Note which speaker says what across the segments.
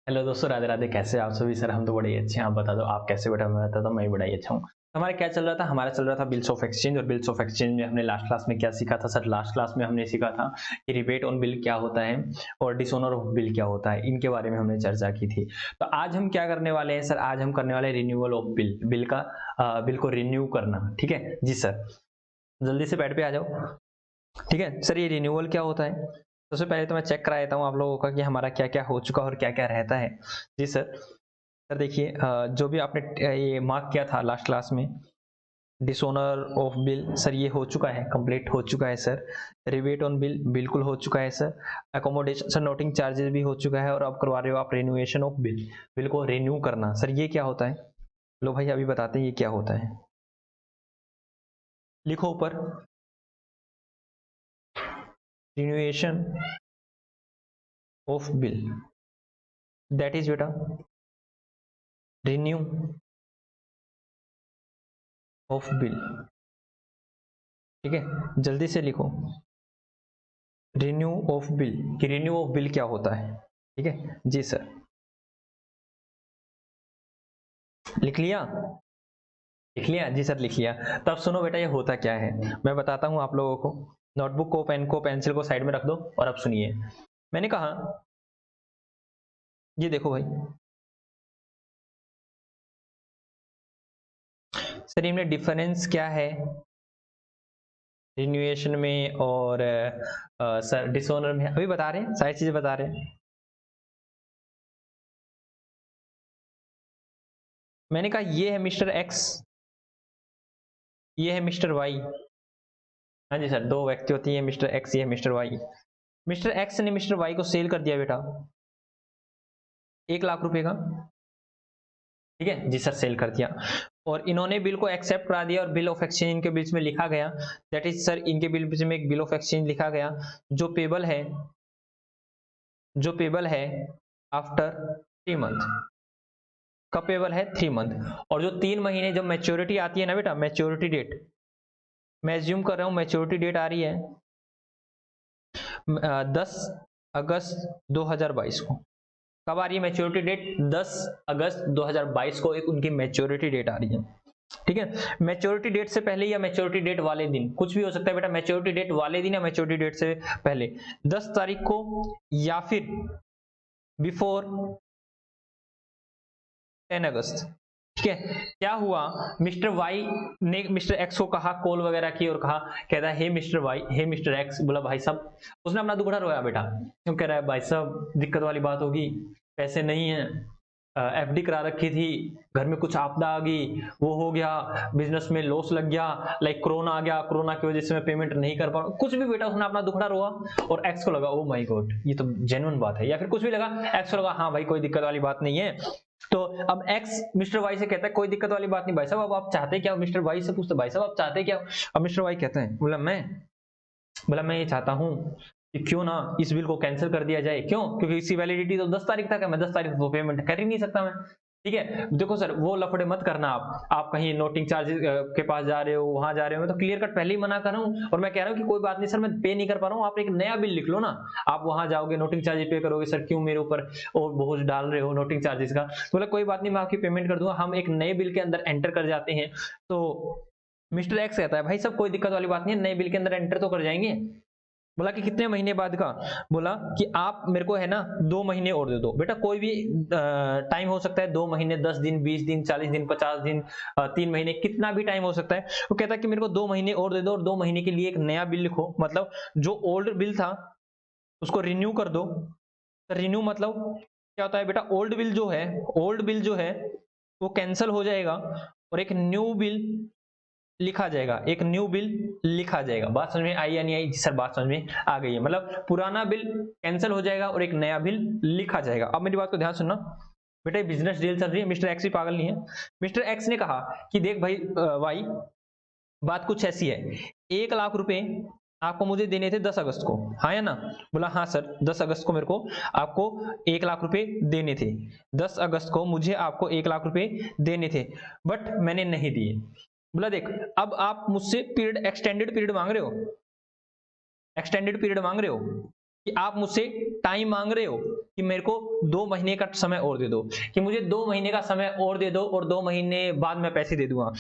Speaker 1: Hello दोस्तों, राधे राधे। कैसे आप सभी? सर हम तो बड़े ही अच्छे हैं। आप बता दो आप कैसे? बेटा मैं बताता हूँ, मैं बड़ा ही अच्छा हूँ। हमारा क्या चल रहा था? हमारा चल रहा था बिल्स ऑफ एक्सचेंज। और बिल्स ऑफ एक्सचेंज में हमने लास्ट क्लास में क्या सीखा था? सर लास्ट क्लास में हमने सीखा था कि रिबेट ऑन बिल क्या होता है और डिसऑनर ऑफ बिल क्या होता है। इनके बारे में हमने चर्चा की थी। तो आज हम क्या करने वाले हैं सर? आज हम करने वाले हैं रिन्यूअल ऑफ बिल का बिल को रिन्यू करना। ठीक है जी सर, जल्दी से पैड पे आ जाओ। ठीक है सर, ये रिन्यूअल क्या होता है? सबसे पहले तो मैं चेक करा देता हूँ आप लोगों का कि हमारा क्या क्या हो चुका और क्या क्या रहता है। जी सर। सर देखिए, जो भी आपने ये मार्क किया था लास्ट क्लास में, डिसओनर ऑफ बिल, सर ये हो चुका है, कंप्लीट हो चुका है सर। रिबेट ऑन बिल बिल्कुल हो चुका है sir. Accommodation sir, noting charges भी हो चुका है। और अब करवा रहे हो आप रिन्यूएशन ऑफ बिल, बिल को रिन्यू करना। सर ये क्या होता है? लो भाई अभी बताते हैं ये क्या होता है। लिखो ऊपर, renovation of bill, that is बेटा रिन्यू ऑफ बिल। ठीक है, जल्दी से लिखो रिन्यू ऑफ बिल, कि रिन्यू ऑफ बिल क्या होता है। ठीक है जी सर, लिख लिया? लिख लिया जी सर, लिख लिया। तब सुनो बेटा, ये होता क्या है मैं बताता हूं आप लोगों को। नोटबुक को, पेन को, पेंसिल को साइड में रख दो और अब सुनिए। मैंने कहा, ये देखो भाई सर, इनमें डिफरेंस क्या है रिन्यूएशन में और सर डिसऑनर में? अभी बता रहे हैं, सारी चीजें बता रहे हैं। मैंने कहा ये है मिस्टर एक्स, ये है मिस्टर वाई। हाँ जी सर, दो व्यक्ति होती है, मिस्टर एक्स, ये है मिस्टर वाई। मिस्टर एक्स ने मिस्टर वाई को सेल कर दिया बेटा 1,00,000 रुपए का। ठीक है जी सर, सेल कर दिया। और इन्होंने बिल को एक्सेप्ट करा दिया और बिल ऑफ एक्सचेंज इनके बीच में लिखा गया। दैट इज सर, इनके बिल बीच में एक बिल ऑफ एक्सचेंज लिखा गया जो पेबल है, जो पेबल है आफ्टर 3 मंथ। कब पेबल है? 3 मंथ। और जो 3 महीने जब मैच्योरिटी आती है ना बेटा, मैच्योरिटी डेट, मैं एज्यूम कर रहा हूं मैच्योरिटी डेट आ रही है 10 अगस्त 2022 को। कब आ रही है मैच्योरिटी डेट? 10 अगस्त 2022 को एक उनकी मैच्योरिटी डेट आ रही है। ठीक है, मैच्योरिटी डेट से पहले या मैच्योरिटी डेट वाले दिन, कुछ भी हो सकता है बेटा, मैच्योरिटी डेट वाले दिन या मैच्योरिटी डेट से पहले 10 तारीख को, या फिर बिफोर 10 अगस्त। ठीक है, क्या हुआ, मिस्टर वाई ने मिस्टर एक्स को कहा, कॉल वगैरह की और कहा, कहता है हे मिस्टर वाई, हे मिस्टर एक्स। बोला भाई साहब, उसने अपना दुखड़ा रोया बेटा, क्यों कह रहा है भाई साहब दिक्कत वाली बात होगी, पैसे नहीं है, एफडी करा रखी थी, घर में कुछ आपदा आ गई, वो हो गया, बिजनेस में लॉस लग गया, लाइक कोरोना आ गया, कोरोना की वजह से मैं पेमेंट नहीं कर पा रहा हूँ, कुछ भी बेटा, उसने अपना दुखड़ा रोआ। और एक्स को लगा ओ माय गॉड ये तो जेन्युइन बात है, या फिर कुछ भी लगा, एक्स को लगा हाँ भाई कोई दिक्कत वाली बात नहीं है। तो अब एक्स मिस्टर वाई से कहता है कोई दिक्कत वाली बात नहीं भाई साहब, अब आप चाहते क्या? मिस्टर वाई से पूछते भाई साहब आप चाहते क्या? अब मिस्टर वाई कहते हैं, बोला मैं ये चाहता हूं कि क्यों ना इस बिल को कैंसिल कर दिया जाए। क्यों? क्योंकि इसकी वैलिडिटी तो 10 तारीख तक है, मैं 10 तारीख को पेमेंट कर ही नहीं सकता मैं। ठीक है, देखो सर वो लफड़े मत करना, आप कहीं नोटिंग चार्जेस के पास जा रहे हो, वहां जा रहे हो, मैं तो क्लियर कट पहले ही मना कर रहा हूँ और मैं कह रहा हूँ कि कोई बात नहीं सर, मैं पे नहीं कर पा रहा हूँ, आप एक नया बिल लिख लो ना। आप वहां जाओगे नोटिंग चार्जेस पे करोगे, सर क्यों मेरे ऊपर और बोझ डाल रहे हो नोटिंग चार्जेस का? तो बोला कोई बात नहीं, मैं आपकी पेमेंट कर दूंगा। हम एक नए बिल के अंदर एंटर कर जाते हैं। तो मिस्टर एक्स कहता है भाई साहब कोई दिक्कत वाली बात नहीं है, नए बिल के अंदर एंटर तो कर जाएंगे। बोला कि कितने महीने बाद का? बोला कि आप मेरे को है ना 2 महीने और दे दो। बेटा कोई भी टाइम हो सकता है, 2 महीने, 10 दिन, 20 दिन, 40 दिन, 50 दिन, 3 महीने, कितना भी टाइम हो सकता है। वो कहता है कि मेरे को 2 महीने और दे दो और 2 महीने के लिए एक नया बिल लिखो, मतलब जो ओल्ड बिल था उसको रिन्यू कर दो। रिन्यू मतलब क्या होता है बेटा, ओल्ड बिल जो है, ओल्ड बिल जो है वो कैंसिल हो जाएगा और एक न्यू बिल लिखा जाएगा, एक न्यू बिल लिखा जाएगा। बात समझ में आई या नहीं आई? सर बात समझ में आ गई है, मतलब पुराना बिल कैंसिल हो जाएगा और एक नया बिल लिखा जाएगा। अब मेरी बात को ध्यान सुनना बेटा, बिजनेस डील चल रही है, मिस्टर एक्स भी पागल नहीं है। मिस्टर एक्स ने कहा कि देख भाई वाई, बात कुछ ऐसी है, 1,00,000 रुपए आपको मुझे देने थे 10 अगस्त को, हाँ या ना? बोला हाँ सर, 10 अगस्त को मेरे को आपको 1,00,000 रुपए देने थे, 10 अगस्त को मुझे आपको 1,00,000 रुपए देने थे, बट मैंने नहीं दिए। बोला देख, अब आप मुझसे पीरियड, एक्सटेंडेड पीरियड मांग रहे हो, एक्सटेंडेड पीरियड मांग रहे हो, कि आप मुझसे टाइम मांग रहे हो कि मेरे को 2 महीने का समय और दे दो, कि मुझे 2 महीने का समय और दे दो और 2 महीने बाद मैं पैसे दे दूंगा।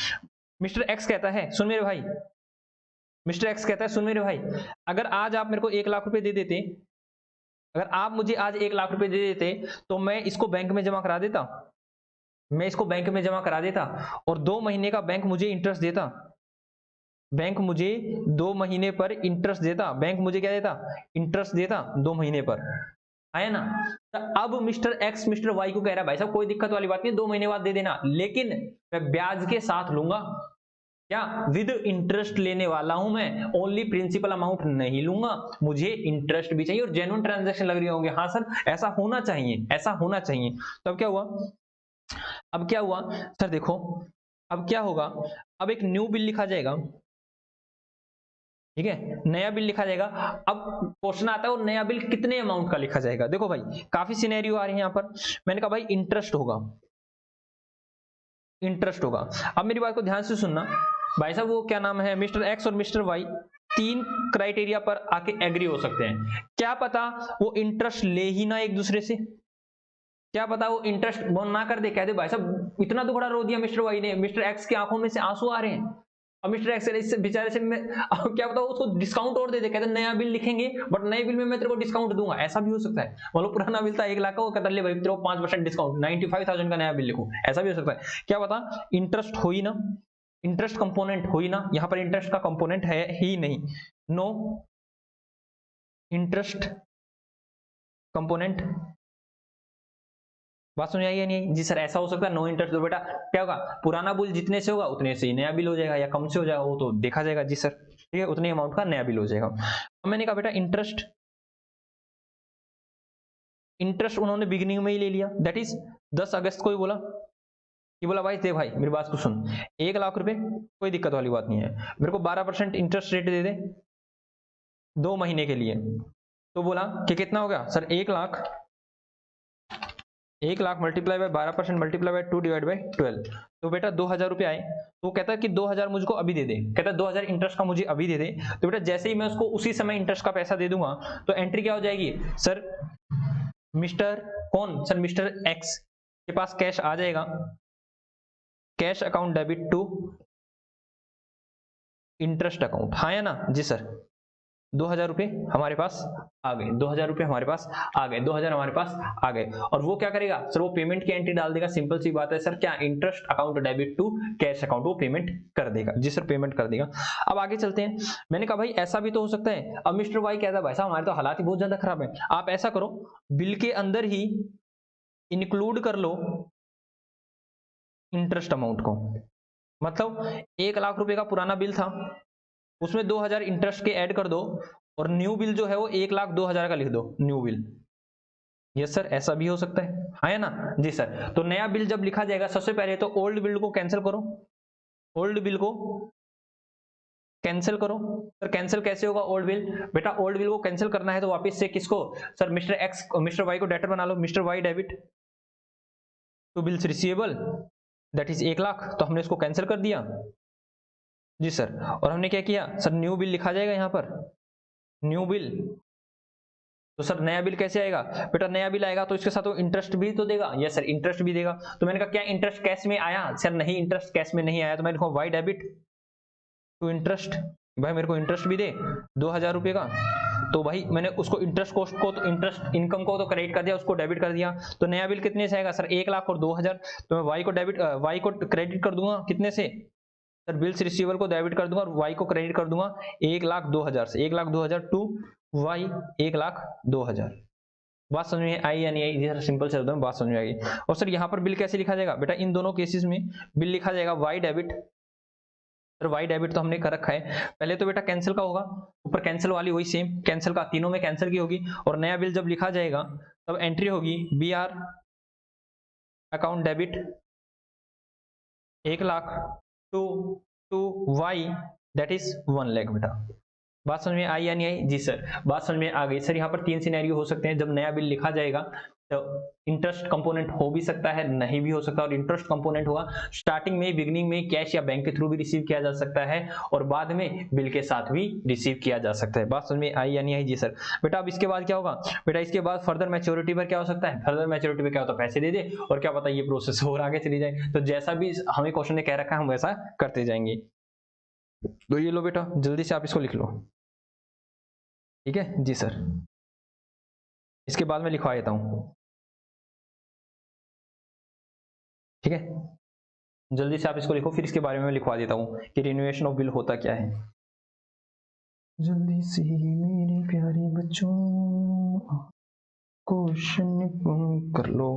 Speaker 1: मिस्टर एक्स कहता है सुन मेरे भाई, मिस्टर एक्स कहता है सुन मेरे भाई, अगर आज आप मेरे को 1 लाख रुपए दे देते, अगर आप मुझे आज 1 लाख रुपए दे देते तो मैं इसको बैंक में जमा करा देता, मैं इसको बैंक में जमा करा देता और 2 महीने का बैंक मुझे इंटरेस्ट देता, बैंक मुझे 2 महीने पर इंटरेस्ट देता, बैंक मुझे क्या देता, इंटरेस्ट देता 2 महीने पर, आया ना। तो अब मिस्टर एक्स मिस्टर वाई को कह रहा है भाई साहब कोई दिक्कत वाली बात नहीं, 2 महीने बाद दे देना, लेकिन मैं ब्याज के साथ लूंगा, क्या विद इंटरेस्ट लेने वाला हूं मैं, ओनली प्रिंसिपल अमाउंट नहीं लूंगा, मुझे इंटरेस्ट भी चाहिए और जेन्युइन ट्रांजैक्शन लग रही होंगे, हाँ सर ऐसा होना चाहिए, ऐसा होना चाहिए। तो अब क्या हुआ, अब क्या हुआ सर देखो, अब क्या होगा, अब एक न्यू बिल लिखा जाएगा, ठीक है, नया बिल लिखा जाएगा। अब क्वेश्चन आता है वो नया बिल कितने अमाउंट का लिखा जाएगा। देखो भाई काफी सिनेरियो आ रही है यहाँ पर, मैंने कहा भाई इंटरेस्ट होगा, इंटरेस्ट होगा। अब मेरी बात को ध्यान से सुनना भाई साहब, वो क्या नाम है, मिस्टर एक्स और मिस्टर वाई 3 क्राइटेरिया पर आके एग्री हो सकते हैं, क्या पता वो इंटरेस्ट ले ही ना एक दूसरे से, क्या पता वो इंटरेस्ट बंद ना कर दे, कह दे भाई साहब इतना दुखड़ा रो दिया मिस्टर वाई ने, मिस्टर एक्स की आंखों में से आंसू आ रहे हैं, और मिस्टर एक्स इससे बेचारे से मैं क्या पता उसको डिस्काउंट और दे दे, कहते नया बिल लिखेंगे बट नए बिल में मैं तेरे को डिस्काउंट दूंगा, ऐसा भी हो सकता है। मतलब पुराना बिल था 1 लाख का, वो कहता ले भाई तेरे को 5% डिस्काउंट 95,000 का नया बिल लिखूं, ऐसा भी हो सकता है, क्या पता इंटरेस्ट हो ही ना, इंटरेस्ट कंपोनेंट हो ही ना, यहां पर इंटरेस्ट का कंपोनेंट है ही नहीं, नो इंटरेस्ट कंपोनेंट, बात समझ आई या नहीं? जी सर ऐसा हो सकता है नो इंटरेस्ट, तो बेटा क्या होगा, पुराना बिल जितने से होगा उतने से ही नया बिल हो जाएगा, या कम से हो जाएगा वो तो देखा जाएगा। जी सर ठीक है, उतने अमाउंट का नया बिल हो जाएगा। अब मैंने कहा बेटा इंटरेस्ट, इंटरेस्ट उन्होंने बिगिनिंग में ही ले लिया, दैट इज 10 अगस्त को ही बोला कि बोला भाई दे भाई मेरी बात को सुन, 1 लाख रुपए कोई दिक्कत वाली बात नहीं है, मेरे को 12% इंटरेस्ट रेट दे दे 2 महीने के लिए। तो बोला कि कितना हो गया sir, 1 lakh, 1 lakh multiply by 12% multiply by 2 divide by 12, तो बेटा 2,000 रुपए आए। तो कहता है कि 2,000 मुझको अभी दे दे, कहता है 2,000 इंटरेस्ट का मुझे अभी दे दे। तो बेटा जैसे ही मैं उसको उसी समय इंटरेस्ट का पैसा दे दूंगा तो एंट्री क्या हो जाएगी सर, मिस्टर कौन सर, मिस्टर एक्स के पास कैश आ जाएगा, cash account debit to interest account, हाँ या ना? जी सर 2,000 रुपए हमारे पास आ गए, 2,000 रुपए हमारे पास आ गए, 2,000 हमारे पास आ गए। और वो क्या करेगा सर, वो पेमेंट की एंट्री डाल देगा, सिंपल सी बात है सर, क्या interest account debit to cash account, वो पेमेंट कर देगा। जी सर पेमेंट कर देगा। अब आगे चलते हैं, मैंने कहा भाई ऐसा भी तो हो सकता है। अब मिस्टर वाई कहता है भाई साहब हमारे तो हालात ही बहुत ज्यादा खराब है, आप ऐसा करो बिल के अंदर ही इंक्लूड कर लो इंटरेस्ट अमाउंट को, मतलब 1 लाख रुपए का पुराना बिल था, उसमें 2,000 इंटरेस्ट के ऐड कर दो और न्यू बिल जो है वो 1,02,000 का लिख दो न्यू बिल। यस सर ऐसा भी हो सकता है, हाँ है ना? जी सर। तो नया बिल जब लिखा जाएगा सबसे पहले तो ओल्ड बिल को कैंसिल करो, ओल्ड बिल को कैंसिल करो। सर कैंसिल कैसे होगा ओल्ड बिल? बेटा ओल्ड बिल को कैंसिल करना है तो वापस से किसको sir, mister X mister Y को डेटर बना लो, mister Y debit to bills receivable that is 1 lakh, तो हमने इसको कैंसिल कर दिया। जी सर। और हमने क्या किया सर, न्यू बिल लिखा जाएगा यहां पर, न्यू बिल। तो सर नया बिल कैसे आएगा? बेटा नया बिल आएगा तो इसके साथ वो इंटरेस्ट भी तो देगा। यस सर इंटरेस्ट भी देगा। तो मैंने कहा क्या इंटरेस्ट कैश में आया? सर नहीं इंटरेस्ट कैश में नहीं आया, तो मैंने लिखा वाई डेबिट टू इंटरेस्ट, भाई मेरे को इंटरेस्ट भी दे 2,000 रुपए का। तो भाई मैंने उसको इंटरेस्ट कॉस्ट को तो इंटरेस्ट इनकम को तो क्रेडिट कर दिया, उसको डेबिट कर दिया। तो नया बिल कितने से आएगा सर? 1 लाख और 2,000। तो मैं वाई को क्रेडिट कर दूंगा कितने से सर, बिल्स रिसीवर को डेबिट कर दूंगा और वाई को क्रेडिट कर दूंगा 1,02,000 से, 1,02,000 टू वाई 1,02,000। बात समझ में आई या नहीं आई? सर सिंपल से में बात समझ में आएगी। और सर यहाँ पर बिल कैसे लिखा जाएगा? बेटा इन दोनों केसेस में बिल लिखा जाएगा Y debit. Sir Y debit तो हमने कर रखा है, पहले तो बेटा कैंसिल का होगा, ऊपर कैंसिल वाली वही सेम कैंसिल का, तीनों में कैंसिल की होगी। और नया बिल जब लिखा जाएगा तब एंट्री होगी B R account debit 1 lakh to Y that is 1 lakh. बेटा बात समझ में आई या नहीं आई? जी सर बात समझ में आ गई। सर यहाँ पर 3 सिनेरियो हो सकते हैं जब नया बिल लिखा जाएगा तो इंटरेस्ट कंपोनेंट हो भी सकता है, नहीं भी हो सकता, और इंटरेस्ट कंपोनेंट हुआ स्टार्टिंग में, बिगनिंग में कैश या बैंक के थ्रू भी रिसीव किया जा सकता है, और बाद में बिल के साथ भी रिसीव किया जा सकता है। बात समझ में आई या नहीं आई? जी सर। बेटा अब इसके बाद क्या होगा? बेटा इसके बाद फर्दर मैच्योरिटी पर क्या हो सकता है? फर्दर मैच्योरिटी पर क्या होता है? पैसे दे दे और क्या पता ये प्रोसेस और आगे चली जाए। तो जैसा भी हमें क्वेश्चन ने कह रखा है हम वैसा करते जाएंगे। तो ये लो बेटा, जल्दी से आप इसको लिख लो। ठीक है जी सर। इसके बाद मैं लिखवा देता हूं। ठीक है, जल्दी से आप इसको लिखो, फिर इसके बारे में मैं लिखवा देता हूँ कि रिन्यूएशन ऑफ बिल होता क्या है। जल्दी से मेरे प्यारे बच्चों क्वेश्चन कर लो।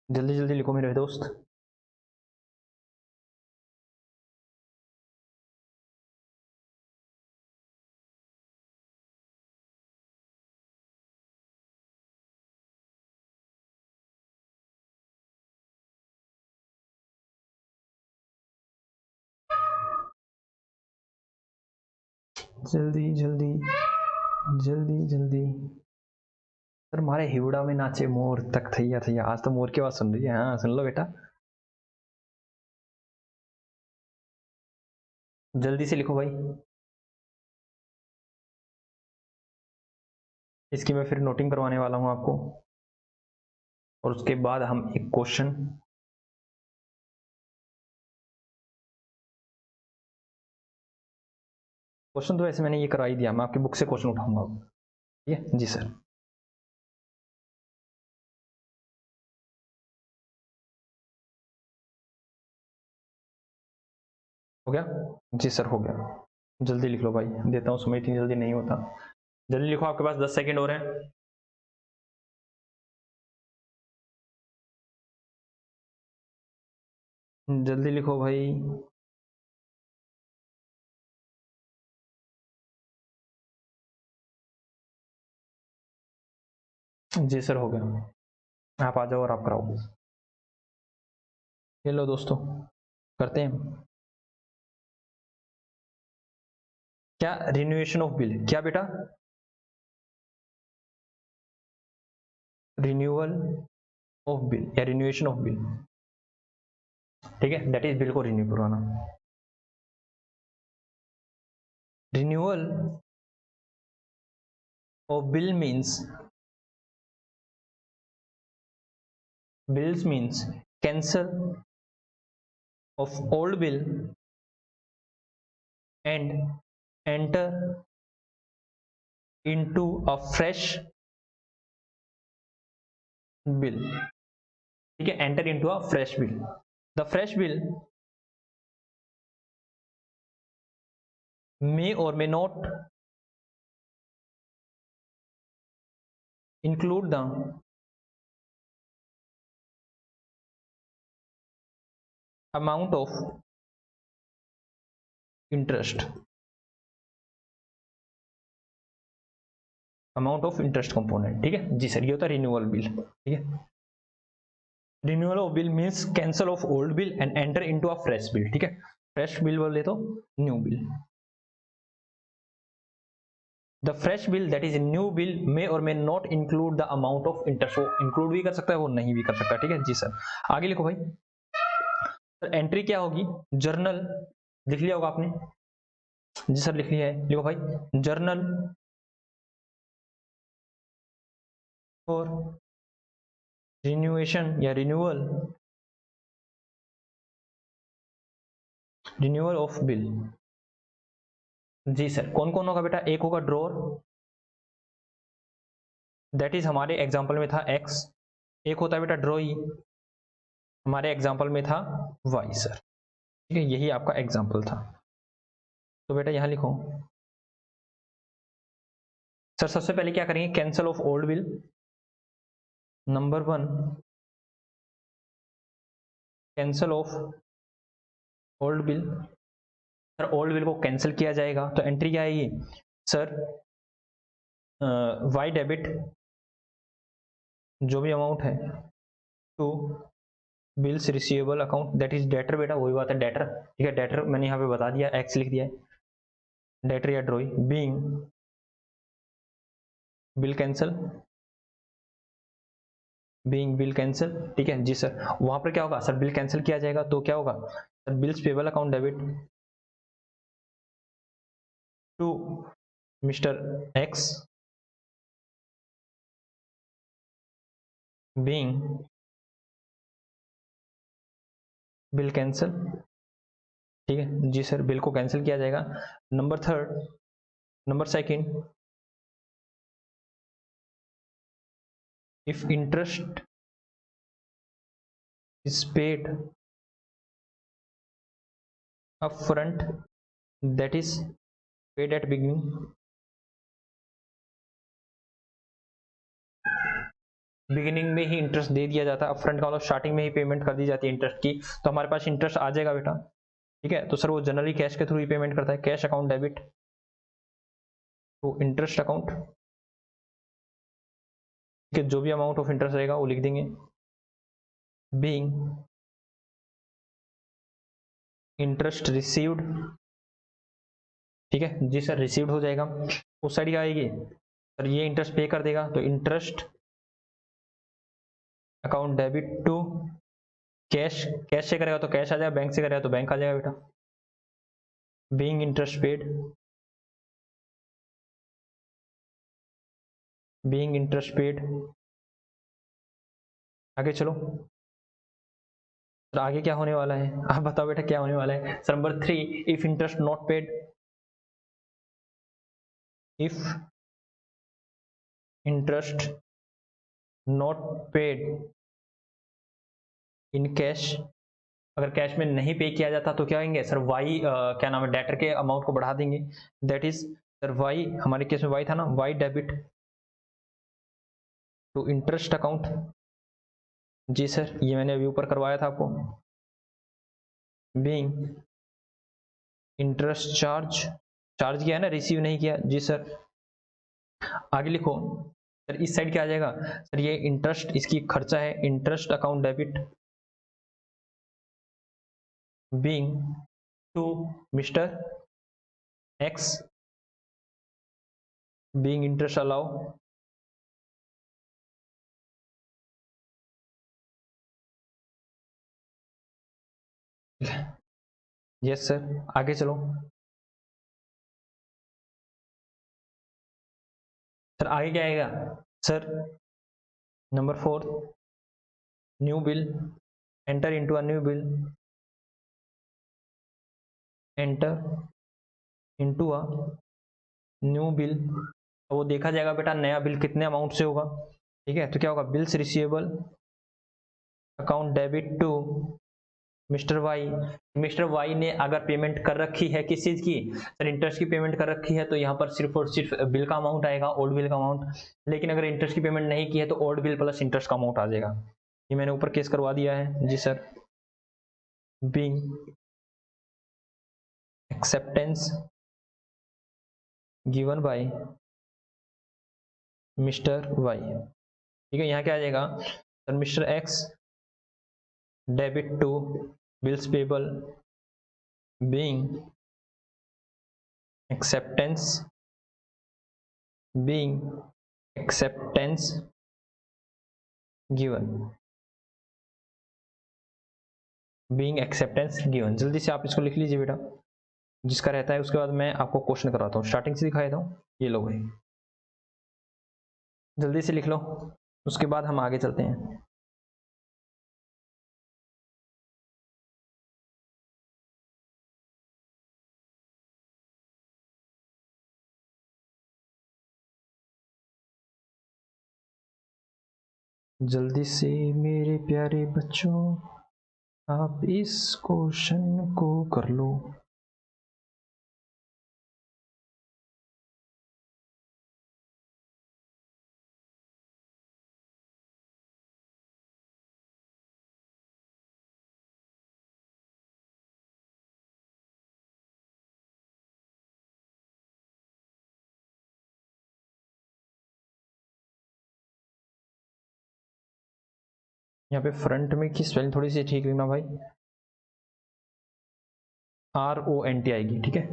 Speaker 1: जल्दी जल्दी लिखो मेरे दोस्त। जल्दी जल्दी जल्दी जल्दी। सर हमारे हिवड़ा में नाचे मोर तक थैया थैया। आज तो मोर की आवाज सुन रही है। हाँ सुन लो बेटा, जल्दी से लिखो भाई। इसकी मैं फिर नोटिंग करवाने वाला हूं आपको, और उसके बाद हम एक क्वेश्चन, क्वेश्चन तो ऐसे मैंने ये करा ही दिया, मैं आपकी बुक से क्वेश्चन उठाऊंगा। ठीक है जी सर। हो गया जी सर, हो गया। जल्दी लिख लो भाई, देता हूँ समय, इतनी जल्दी नहीं होता। जल्दी लिखो, आपके पास 10 सेकंड और हैं। जल्दी लिखो भाई। जी सर, हो गया। आप आ जाओ और आप कराओ। ये लो दोस्तों, करते हैं। क्या रिन्यूएशन ऑफ बिल? क्या बेटा? रिन्यूअल ऑफ बिल या रिन्यूएशन ऑफ बिल। ठीक है, दैट इज बिल को रिन्यू करवाना। Renewal of bill means, bills means cancel of old bill and enter into a fresh bill. ठीक है, enter into a fresh bill. The fresh bill may or may not include the amount of interest, amount of interest component. ठीक है जी sir, ये होता है renewal bill. ठीक है, renewal of bill means cancel of old bill and enter into a fresh bill. ठीक है, फ्रेश बिल बोले तो new bill. The fresh bill that is new bill may और may not include the amount of interest. वो include भी कर सकता है, वो नहीं भी कर सकता। ठीक है जी सर, आगे लिखो भाई। सर एंट्री क्या होगी? जर्नल लिख लिया होगा आपने। जी सर लिख लिया है, लिखो भाई। जर्नल और रिन्यूएशन या रिन्यूअल, रिन्यूअल ऑफ बिल। जी सर, कौन कौन होगा बेटा? एक होगा ड्रॉर, दैट इज हमारे एग्जांपल में था एक्स। एक होता है बेटा ड्रॉई, हमारे एग्जांपल में था वाई सर। ठीक है, यही आपका एग्जांपल था। तो बेटा यहां लिखो सर। सबसे पहले क्या करेंगे? Cancel of old bill. Number 1, cancel of old bill. Sir old bill को कैंसिल किया जाएगा तो एंट्री क्या आएगी सर? वाई डेबिट, जो भी अमाउंट है, to bills receivable account that is debtor. बेटा वही बात है, डेटर। ठीक है, डेटर मैंने यहाँ पे बता दिया, एक्स लिख दिया है। डेटर या ड्रॉई being bill cancel, being bill cancel, ठीक है जी सर। वहां पर क्या होगा सर, बिल कैंसिल किया जाएगा तो क्या होगा sir, bills payable account debit to mister X being bill cancel, ठीक है जी सर, बिल को कैंसिल किया जाएगा। Number third, number second, if interest is paid upfront, that is paid at beginning, beginning में ही इंटरेस्ट दे दिया जाता है, अपफ्रंट का मतलब स्टार्टिंग में ही पेमेंट कर दी जाती है इंटरेस्ट की, तो हमारे पास इंटरेस्ट आ जाएगा बेटा, ठीक है। तो सर वो जनरली कैश के थ्रू ही पेमेंट करता है, कैश अकाउंट डेबिट तो इंटरेस्ट अकाउंट, ठीक है, जो भी अमाउंट ऑफ इंटरेस्ट रहेगा वो लिख देंगे, बीइंग इंटरेस्ट रिसीव्ड, ठीक है जी सर, रिसीव्ड हो जाएगा। उस साइड क्या आएगी सर, ये इंटरेस्ट पे कर देगा तो interest account debit to cash, cash से करेगा तो कैश आ जाएगा, बैंक से करेगा तो बैंक आ जाएगा बेटा, being interest paid, being interest paid. आगे चलो सर, आगे क्या होने वाला है आप बताओ बेटा क्या होने वाला है sir. Number three, if interest not paid, if interest not paid in cash, अगर कैश में नहीं पे किया जाता तो क्या कहेंगे सर, वाई क्या नाम है, डेटर के अमाउंट को बढ़ा देंगे, दैट इज सर वाई, हमारे केस में वाई था ना, Y debit to interest account, जी सर ये मैंने अभी ऊपर करवाया था आपको, बीइंग इंटरेस्ट चार्ज, चार्ज किया है ना, रिसीव नहीं किया, जी सर। आगे लिखो सर, इस साइड क्या आ जाएगा सर, ये इंटरेस्ट इसकी खर्चा है, interest account debit being to mister X being interest allow, yes sir. आगे चलो सर, आगे क्या आएगा sir, number four, new bill, enter into a new bill, enter into a new bill, वो देखा जाएगा बेटा नया बिल कितने अमाउंट से होगा, ठीक है। तो क्या होगा, bills receivable account debit to mister Y, mister Y ने अगर पेमेंट कर रखी है किस चीज की सर, इंटरेस्ट की पेमेंट कर रखी है, तो यहाँ पर सिर्फ और सिर्फ बिल का अमाउंट आएगा, ओल्ड बिल का अमाउंट, लेकिन अगर इंटरेस्ट की पेमेंट नहीं की है तो ओल्ड बिल प्लस इंटरेस्ट का अमाउंट आ जाएगा। ये मैंने ऊपर केस करवा दिया है जी sir. Being acceptance given by mister Y, ठीक है। यहाँ क्या आ जाएगा sir, mister X debit to bills payable being acceptance, being acceptance given, being acceptance given, जल्दी से आप इसको लिख लीजिए बेटा, जिसका रहता है उसके बाद मैं आपको क्वेश्चन कराता हूँ, स्टार्टिंग से दिखाया था, ये लो भाई जल्दी से लिख लो, उसके बाद हम आगे चलते हैं। जल्दी से मेरे प्यारे बच्चों आप इस क्वेश्चन को कर लो। यहाँ पे फ्रंट में की स्पेलिंग थोड़ी सी ठीक लिखना भाई, RONT आएगी, ठीक है,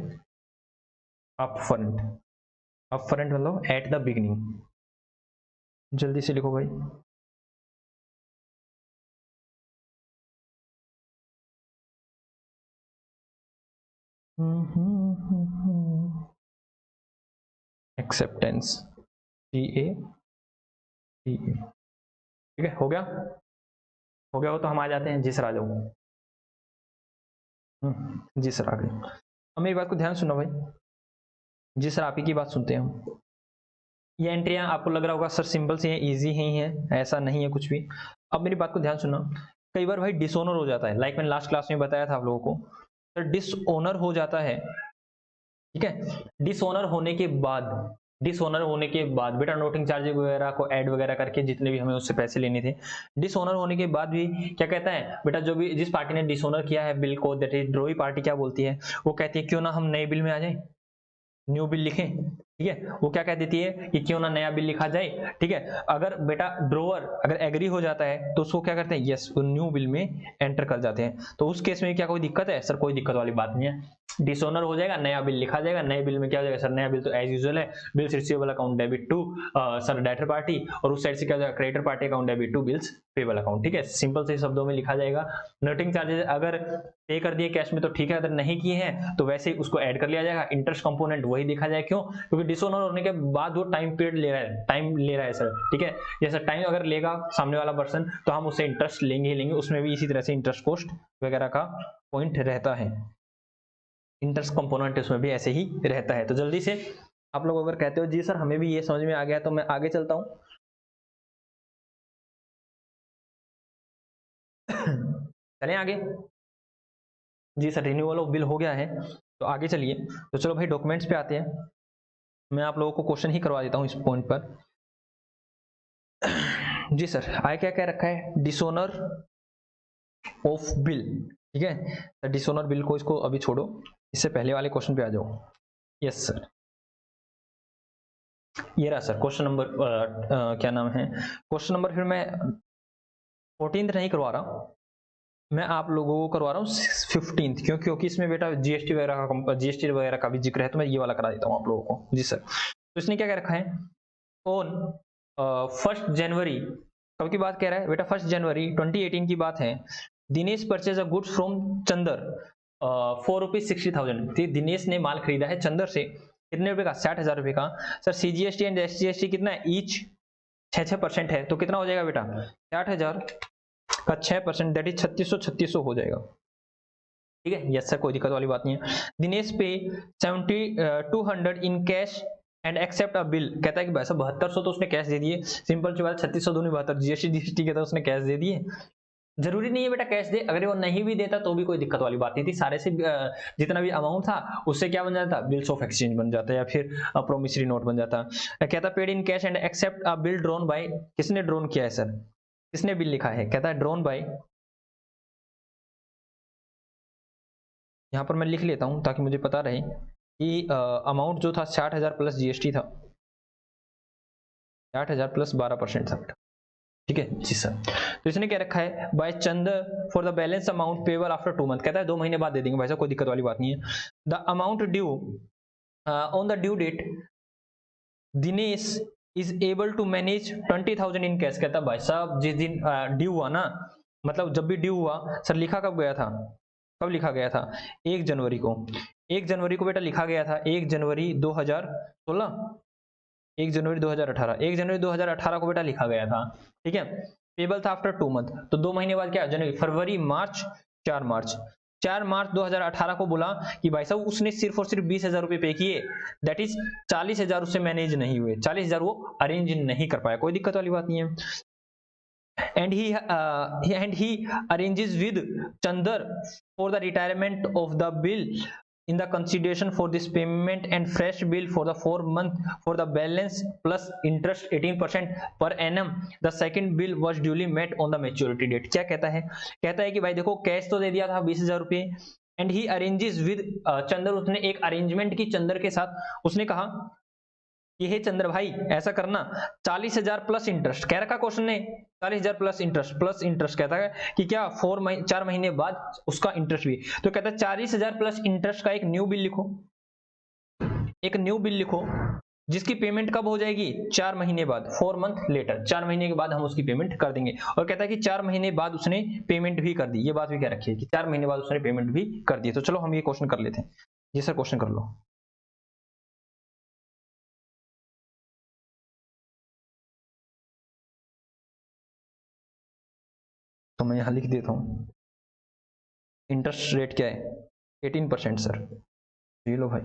Speaker 1: अप फ्रंट मतलब एट द बिगिनिंग। जल्दी से लिखो भाई। एक्सेप्टेंस CA ठीक है, हो गया हो तो हम आ जाते हैं। जी सर आ जाओ। जी सर आ गए। अब मेरी बात को ध्यान सुनो भाई। जी सर आप ही की बात सुनते हैं हम। ये एंट्रियां आपको लग रहा होगा सर सिंपल सी हैं, इजी ही है, ऐसा नहीं है कुछ भी। अब मेरी बात को ध्यान सुनो। कई बार भाई डिसऑनर हो जाता है, लाइक मैंने लास्ट क्लास में बताया था आप लोगों को, सर डिसऑनर हो जाता है। ठीक है, डिसऑनर होने के बाद बेटा नोटिंग चार्ज वगैरह को ऐड वगैरह करके जितने भी हमें उससे पैसे लेने थे, डिसऑनर होने के बाद भी क्या कहता है बेटा, जो भी जिस पार्टी ने डिसऑनर किया है बिल को, दैट इज ड्रॉई पार्टी, क्या बोलती है वो कहती है क्यों ना हम नए बिल में आ जाए, न्यू बिल लिखें। ठीक है, वो क्या कह देती है कि क्यों ना नया बिल लिखा जाए। ठीक है, अगर बेटा ड्रोवर अगर एग्री हो जाता है तो उसको क्या करते हैं, यस वो न्यू बिल में एंटर कर जाते हैं। तो उस केस में क्या कोई दिक्कत है? सर कोई दिक्कत वाली बात नहीं है, डिसऑनर हो जाएगा, नया बिल लिखा जाएगा। नए बिल में क्या हो जाएगा सर, नया बिल तो एज यूजुअल है, bills receivable account debit to sir debtor party, और उस साइड से क्या हो जाएगा, creditor party account debit to bills payable account. ठीक है, सिंपल से शब्दों में लिखा जाएगा। नोटिंग चार्जेस अगर पे कर दिए कैश में तो ठीक है, अगर नहीं किए हैं तो वैसे ही उसको ऐड कर लिया जाएगा। इंटरेस्ट कंपोनेंट वही देखा जाए, क्यों? क्योंकि डिसऑनर होने के बाद वो टाइम पीरियड ले रहा है सर। ठीक है, जैसे टाइम अगर लेगा सामने वाला पर्सन तो हम उससे इंटरेस्ट लेंगे ही लेंगे, उसमें भी इसी तरह से इंटरेस्ट कॉस्ट वगैरह का पॉइंट रहता है, इंटरेस्ट कंपोनेंट उसमें भी ऐसे ही रहता है। तो जल्दी से आप लोग अगर कहते हो जी सर हमें भी ये समझ में आ गया, तो मैं आगे चलता हूं। चलें आगे। जी सर रिन्यूअल ऑफ बिल हो गया है, तो आगे चलिए। तो चलो भाई डॉक्यूमेंट्स पे आते हैं। मैं आप लोगों को क्वेश्चन ही करवा देता हूं इस पॉइंट पर। जी सर आगे क्या क्या रखा है, डिसऑनर ऑफ बिल। ठीक है, डिसऑनर बिल को इसको अभी छोड़ो, इससे पहले वाले क्वेश्चन पे आ जाओ। यस सर, ये रहा सर क्वेश्चन नंबर क्या नाम है, क्वेश्चन नंबर फिर मैं 14th नहीं करवा रहा, मैं आप लोगों को करवा रहा हूँ 15th, क्योंकि इसमें बेटा जीएसटी वगैरह का भी जिक्र है, तो मैं ये वाला करा देता हूँ आप लोगों को। जी सर, तो इसने क्या क्या रखा है, ऑन 1 जनवरी, कब की बात कह रहा है बेटा, 1 जनवरी 2018 की बात है। Dinesh purchase a goods from Chandar for ₹60,000। Dinesh ने माल खरीदा है चंदर से, कितने रुपए का, 60,000 रुपए का। सर सीजीएसटी एंड एसजीएसटी कितना है, ईच 6% है, तो कितना हो जाएगा बेटा, 60,000 का 6%, दैट इज 3600 हो जाएगा। ठीक है, यस सर कोई दिक्कत वाली बात नहीं है। Dinesh pay 200 in cash and accept a bill, कहता है कि भाई साहब 7200 तो उसने कैश दे दिए, सिंपल सी बात, 3600 दूनी 72, जीएसटी के तो उसने कैश दे दिए। जरूरी नहीं है बेटा कैश दे, अगर वो नहीं भी देता तो भी कोई दिक्कत वाली बात नहीं थी, सारे से जितना भी अमाउंट था उससे क्या बन जाता, बिल्स ऑफ एक्सचेंज बन जाता या फिर प्रोमिसरी नोट बन जाता। कहता paid in cash and accept a bill drawn by, किसने ड्रोन किया है सर, किसने बिल लिखा है, कहता है ड्रोन बाय, यहाँ पर मैं लिख लेता हूं ताकि मुझे पता रहे कि अमाउंट जो था 60,000 प्लस जीएसटी था, 60,000 प्लस 12% था बेटा। ठीक है जी सर, तो इसने क्या रखा है, by Chandar for the balance amount payable after 2 month, कहता है 2 महीने बाद दे देंगे भाई साहब, कोई दिक्कत वाली बात नहीं है। The amount due on the due date Dinesh is able to manage 20,000 in cash, कहता भाई साहब जिस दिन ड्यू हुआ ना, मतलब जब भी ड्यू हुआ सर, लिखा कब गया था, कब लिखा गया था, 1 जनवरी को, 1 जनवरी को बेटा लिखा गया था, 1 जनवरी 2016, 1 जनवरी 2018, 1 जनवरी 2018 को बेटा लिखा गया था। ठीक है, पेबल था आफ्टर 2 मंथ, तो 2 महीने बाद क्या, जनवरी फरवरी मार्च 4 मार्च, 4 मार्च 2018 को बोला कि भाई साहब उसने सिर्फ और सिर्फ 20,000 रुपए पे किए, दैट इज 40,000 उससे मैनेज नहीं हुए, 40,000 वो अरेंज नहीं कर पाया, कोई दिक्कत वाली बात नहीं है। and he arranges with Chandar for the retirement of the bill in the consideration for this payment and fresh bill for the 4 month for the balance plus interest 18% per annum. The second bill was duly met on the maturity date. क्या कहता है, कहता है कि भाई देखो cash तो दे दिया था 20,000 रुपए, and he arranges with Chandar, उसने एक अरेंजमेंट की चंदर के साथ, उसने कहा कि हे चंद्र भाई ऐसा करना, 40,000 प्लस इंटरेस्ट कह रखा क्वेश्चन ने, 40,000 प्लस इंटरेस्ट कहता है कि क्या 4 महीने बाद उसका इंटरेस्ट भी, तो कहता है 40,000 प्लस इंटरेस्ट का एक न्यू बिल लिखो। एक न्यू बिल लिखो जिसकी पेमेंट कब हो जाएगी, 4 महीने बाद, 4 मंथ लेटर, 4 महीने के बाद हम उसकी पेमेंट कर देंगे। और कहता है कि 4 महीने बाद उसने पेमेंट भी कर दी, ये बात भी क्या रखी है कि 4 महीने बाद उसने पेमेंट भी कर दी। तो चलो हम ये क्वेश्चन कर लेते हैं। जी सर क्वेश्चन कर लो। तो मैं यहां लिख देता हूं, इंटरेस्ट रेट क्या है, 18% सर। ये लो भाई,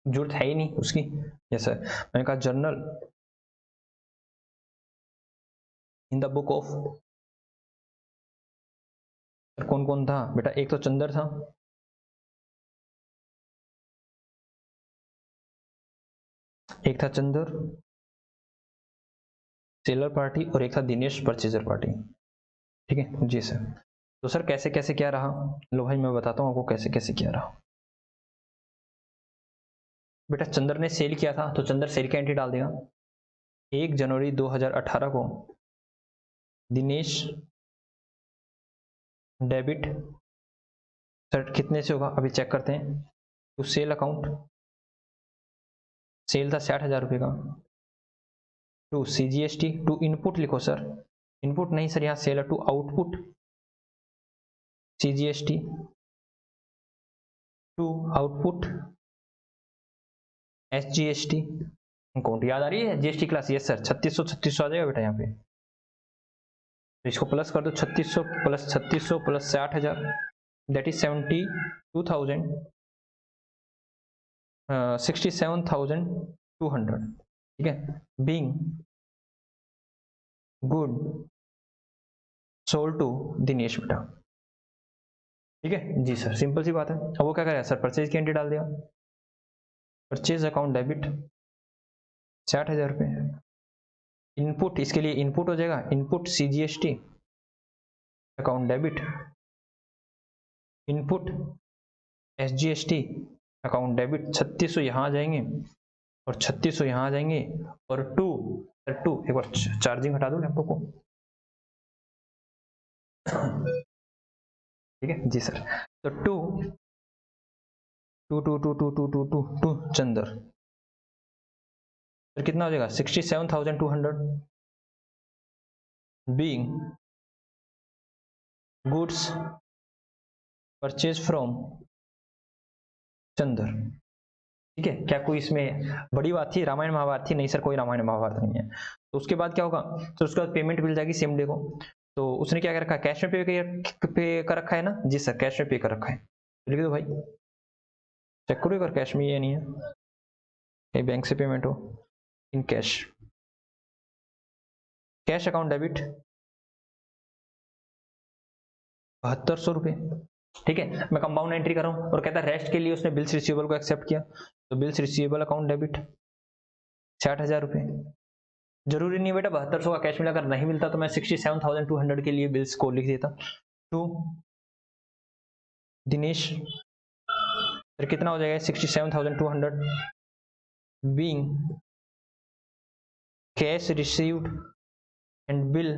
Speaker 1: जरूरत है ही नहीं उसकी। यस सर, मैंने कहा journal in the book of, कौन कौन था बेटा, एक तो चंदर था, एक था चंदर सेलर पार्टी, और एक था दिनेश परचेजर पार्टी। ठीक है जी सर। तो सर कैसे कैसे क्या रहा, लो भाई मैं बताता हूँ आपको कैसे कैसे क्या रहा। बेटा चंदर ने सेल किया था तो चंदर सेल की एंट्री डाल देगा। 1 जनवरी 2018 को दिनेश डेबिट, सर कितने से होगा अभी चेक करते हैं। टू सेल अकाउंट, सेल था 60,000 रुपये का। टू CGST, टू इनपुट लिखो सर, इनपुट नहीं सर यहाँ सेल है, to output CGST, to output SGST। Account याद आ रही है, GST क्लास, यस सर 3600 आ जाएगा बेटा यहाँ पे। तो इसको प्लस कर दो, 3600 प्लस 3600 प्लस 60,000, दैट इज 72,000, 67,200। ठीक है, being good sold to Dinesh बेटा। ठीक है जी सर, सिंपल सी बात है। अब वो क्या करेगा सर, परचेज की एंट्री डाल दिया, परचेज अकाउंट डेबिट 60,000 रुपये। इनपुट, इसके लिए इनपुट हो जाएगा, input CGST account debit, input SGST account debit, 3600 यहाँ आ जाएंगे और 3600 यहाँ आ जाएंगे, और टू एक बार चार्जिंग हटा दो लैपटॉप को। ठीक है जी सर। तो टू चंदर, तो कितना हो जाएगा 67,200, being goods purchase from Chandar. ठीक है, क्या कोई इसमें बड़ी बात थी, रामायण महाभारत थी? नहीं सर, कोई रामायण महाभारत नहीं है। तो उसके बाद क्या होगा, तो उसके बाद पेमेंट मिल जाएगी सेम डे को। तो उसने क्या कर रखा है, कैश में पे कर रखा है ना? जी सर कैश में पे कर रखा है, लिख दो भाई, चेक करो अगर कैश में ये नहीं है, कहीं बैंक से पेमेंट हो, in cash, cash account debit 7200 रुपये। ठीक है, मैं कंपाउंड एंट्री कर रहा हूँ, और कहता है रेस्ट के लिए उसने बिल्स रिसीवेबल को एक्सेप्ट किया, तो बिल्स रिसीवेबल अकाउंट डेबिट 60,000 रुपये। जरूरी नहीं बेटा 7200 का कैश मिला, अगर नहीं मिलता तो मैं 67,200 के लिए बिल्स को लिख देता। टू दिनेश, फिर कितना हो जाएगा 67,200, being cash received and bill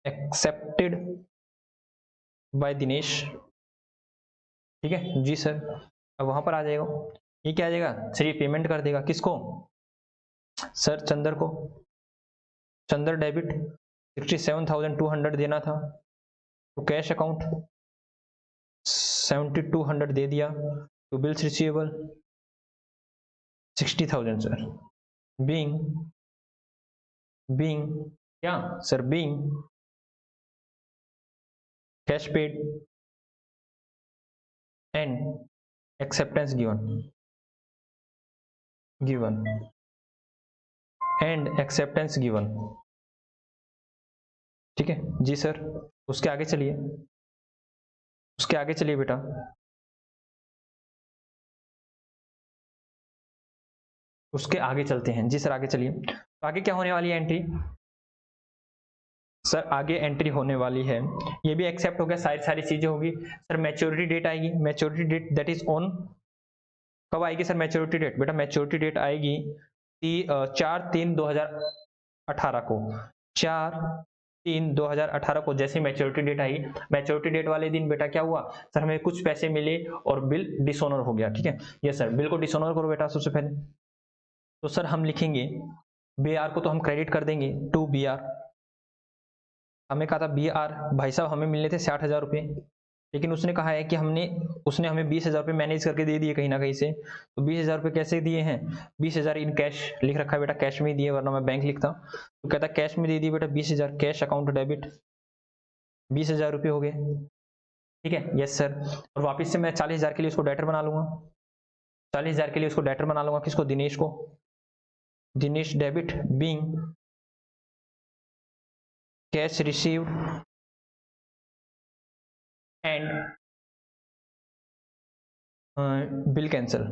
Speaker 1: accepted by Dinesh. ठीक है जी सर। अब वहां पर आ जाएगा, ये क्या आ जाएगा सर, ये पेमेंट कर देगा किसको सर, चंदर को। चंदर डेबिट 67,200 देना था, तो कैश अकाउंट 7200 दे दिया, तो बिल्स रिसीवेबल 60,000 सर, बीइंग क्या sir, being cash paid and acceptance given and acceptance given. ठीक है जी सर। उसके आगे चलिए, उसके आगे चलिए बेटा, उसके आगे चलते हैं। जी सर आगे चलिए, तो आगे क्या होने वाली है एंट्री सर, आगे एंट्री होने वाली है, ये भी एक्सेप्ट हो गया, सारी चीजें होगी सर। मैच्योरिटी डेट आएगी, maturity date that is on, कब आएगी सर मैच्योरिटी डेट? बेटा मैच्योरिटी डेट आएगी 4/3/2018 को, 4 3/2018 को जैसे मैच्योरिटी डेट आई, मैच्योरिटी डेट वाले दिन बेटा क्या हुआ सर, हमें कुछ पैसे मिले और बिल डिसऑनर हो गया। ठीक है, यस सर, बिल को डिसऑनर करो बेटा सबसे पहले। तो सर हम लिखेंगे बी आर को तो हम क्रेडिट कर देंगे टू बी आर। हमें कहा था बी आर भाई साहब हमें मिलने थे 60,000 रुपये, लेकिन उसने कहा है कि उसने हमें 20,000 रुपये मैनेज करके दे दिए कहीं ना कहीं से। तो 20,000 रुपये कैसे दिए हैं, 20,000 इन कैश लिख रखा है बेटा, कैश में ही दिए वरना मैं बैंक लिखता। तो कहता कैश में दे दिए बेटा 20,000, कैश अकाउंट डेबिट 20,000 रुपये हो गए। ठीक है, यस सर। और वापस से मैं 40,000 के लिए उसको डेटर बना लूंगा, 40,000 के लिए उसको डेटर बना लूंगा, किसको, दिनेश को। Dinesh debit being cash received and bill cancel.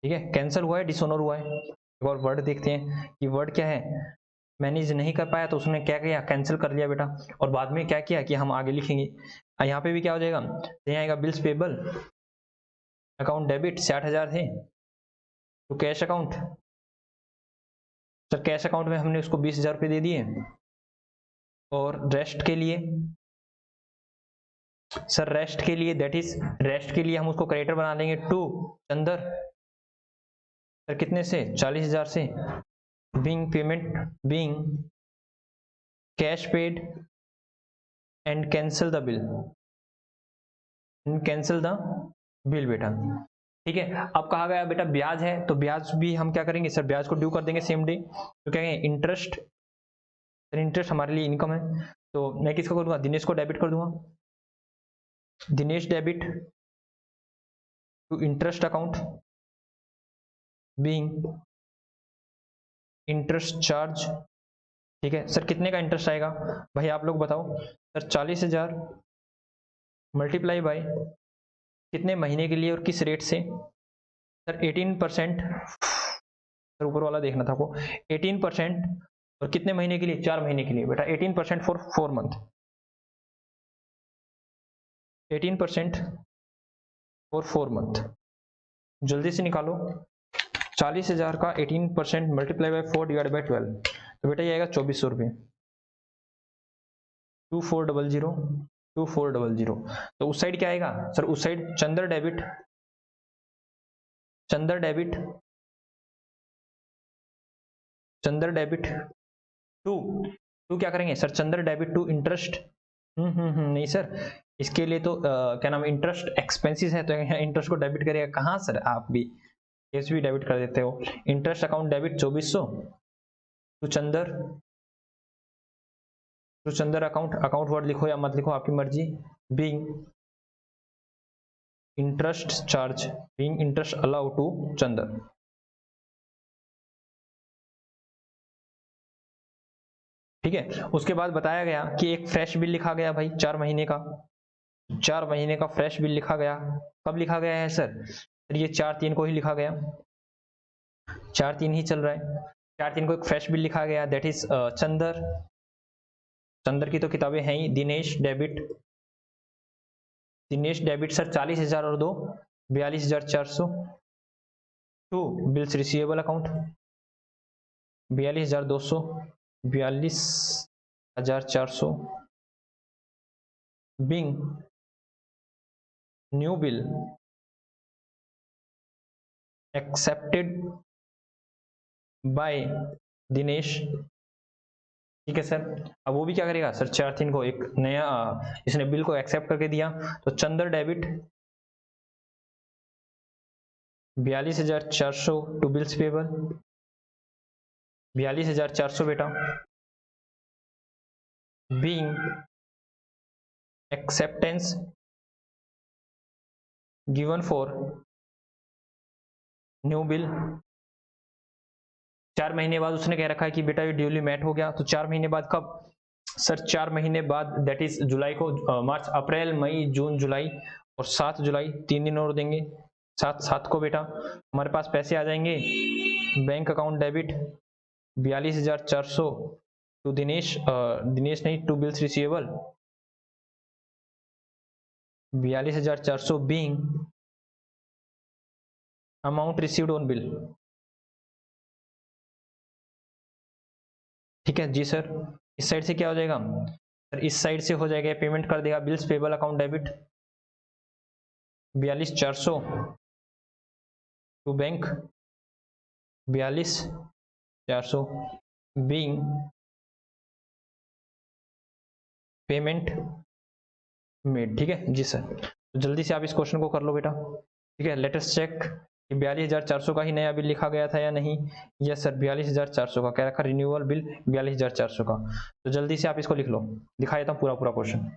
Speaker 1: ठीक है, कैंसिल हुआ है, डिसऑनर हुआ है। एक और वर्ड देखते हैं कि वर्ड क्या है, मैनेज नहीं कर पाया तो उसने क्या किया, कैंसिल कर लिया बेटा। और बाद में क्या किया कि हम आगे लिखेंगे, यहाँ पे भी क्या हो जाएगा, यहाँ आएगा बिल्स पेबल अकाउंट डेबिट 60,000 थे तो cash account, sir cash account में हमने उसको 20,000 रुपये दे दिए। और रेस्ट के लिए सर, रेस्ट के लिए दैट इज रेस्ट के लिए हम उसको क्रेडिटर बना लेंगे टू चंदर, सर कितने से, 40,000 से। Being payment being cash paid and cancel the bill, cancel the bill बेटा। ठीक है, अब कहा गया बेटा ब्याज है तो ब्याज भी हम क्या करेंगे सर, ब्याज को ड्यू कर देंगे सेम डे। तो क्या कहेंगे, इंटरेस्ट, सर इंटरेस्ट हमारे लिए इनकम है तो मैं किसको कर दूंगा, दिनेश को डेबिट कर दूंगा, Dinesh debit to interest account being interest charge. ठीक है सर, कितने का इंटरेस्ट आएगा भाई आप लोग बताओ सर, 40,000 मल्टीप्लाई बाय कितने महीने के लिए और किस रेट से, सर 18%, सर ऊपर वाला देखना था आपको, 18% और कितने महीने के लिए, 4 महीने के लिए बेटा, 18% फॉर 4 मंथ, 18% फॉर 4 मंथ। जल्दी से निकालो, 40,000 का 18% मल्टीप्लाई बाय 4 डिवाइड बाय 12, तो बेटा ये आएगा 2,400 रुपये, 2400, 2400। तो उस साइड क्या आएगा सर, उस side Chandar debit, Chandar debit, Chandar debit to to क्या करेंगे sir, Chandar debit to interest. नहीं सर, इसके लिए तो क्या नाम, इंटरेस्ट एक्सपेंसेस है तो इंटरेस्ट को डेबिट करेगा कहाँ सर, आप भी केस भी डेबिट कर देते हो। Interest account debit 2,400 to Chandar, तो चंदर अकाउंट, अकाउंट वर्ड लिखो या मत लिखो आपकी मर्जी, being interest charge, being interest allow to Chandar. ठीक है, उसके बाद बताया गया कि एक फ्रेश बिल लिखा गया भाई 4 महीने का, 4 महीने का फ्रेश बिल लिखा गया। कब लिखा गया है सर, ये 4/3 को ही लिखा गया, 4/3 ही चल रहा है, 4/3 को एक फ्रेश बिल लिखा गया, दैट इज चंदर, चंदर की तो किताबें हैं ही, Dinesh debit, Dinesh debit sir 40,000 और 2 42,400 to bills receivable account 42,200, 42,400 being new bill accepted by Dinesh. ठीक है सर, अब वो भी क्या करेगा सर, 4/3 को एक नया इसने बिल को एक्सेप्ट करके दिया, तो Chandar debit 42,400 to bills payable, 42,400 बेटा, being acceptance given for new bill. 4 महीने बाद उसने कह रखा है कि बेटा ये ड्यूली मैट हो गया, तो 4 महीने बाद कब सर, 4 महीने बाद दैट इज जुलाई को, मार्च अप्रैल मई जून जुलाई और 7 जुलाई, 3 दिन और देंगे, 7/7 को बेटा हमारे पास पैसे आ जाएंगे, bank account debit 42,400 to Dinesh, Dinesh नहीं to bills receivable 42,400 being amount received on bill. ठीक है जी सर। इस साइड से क्या हो जाएगा सर, इस साइड से हो जाएगा, पेमेंट कर देगा, bills payable account debit 42,400 to bank 42,400 being payment made. ठीक है जी सर। तो जल्दी से आप इस क्वेश्चन को कर लो बेटा। ठीक है, लेटेस्ट चेक कि 42,400 का ही नया बिल लिखा गया था या नहीं। यस सर, 42,400 का, क्या रखा, रिन्यूअल बिल 42,400 का। तो जल्दी से आप इसको लिख लो, दिखा देता हूँ पूरा पूरा क्वेश्चन,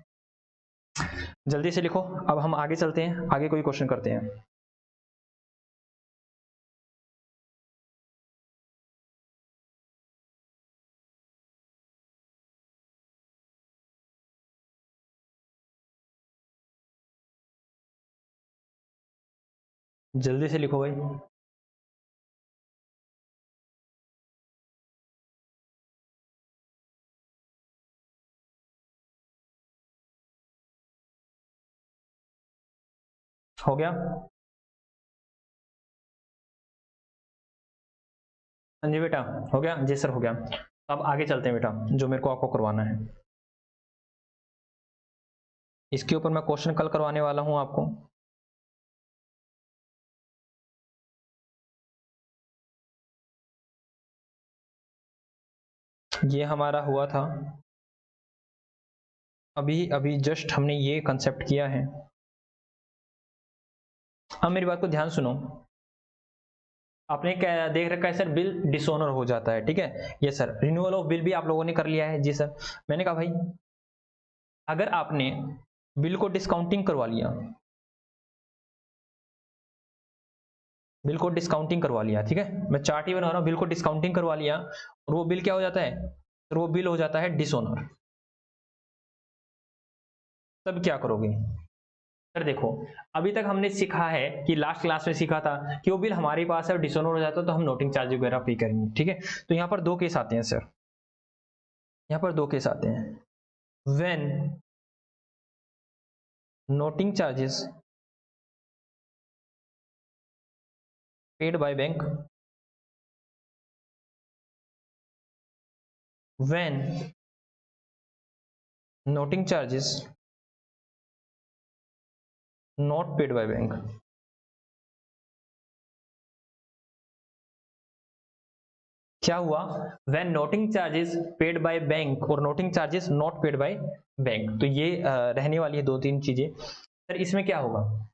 Speaker 1: जल्दी से लिखो। अब हम आगे चलते हैं, आगे कोई क्वेश्चन करते हैं। जल्दी से लिखो भाई। हो गया? हाँ जी बेटा, हो गया जी सर, हो गया। अब आगे चलते हैं बेटा, जो मेरे को आपको करवाना है, इसके ऊपर मैं क्वेश्चन कल करवाने वाला हूं आपको। ये हमारा हुआ था अभी अभी जस्ट, हमने ये कंसेप्ट किया है। अब मेरी बात को ध्यान सुनो। आपने क्या देख रखा है सर, बिल डिसऑनर हो जाता है, ठीक है ये सर, रिन्यूअल ऑफ बिल भी आप लोगों ने कर लिया है जी सर। मैंने कहा भाई अगर आपने बिल को डिस्काउंटिंग करवा लिया, बिल को डिस्काउंटिंग करवा लिया, ठीक है, मैं चार्ट ही बना रहा हूं, बिल को डिस्काउंटिंग करवा लिया और वो बिल क्या हो जाता है सर, वो बिल हो जाता है डिसऑनर। तब क्या करोगे सर? देखो अभी तक हमने सीखा है कि लास्ट क्लास में सीखा था कि वो बिल हमारे पास है और डिसऑनर हो जाता है तो हम नोटिंग चार्ज वगैरह पे करेंगे, ठीक है। तो यहाँ पर दो केस आते हैं सर, यहाँ पर दो केस आते हैं। When noting charges paid by bank, when noting charges not paid by bank, क्या हुआ when noting charges paid by bank और noting charges not paid by bank, तो ये रहने वाली है दो तीन चीजें सर। इसमें क्या होगा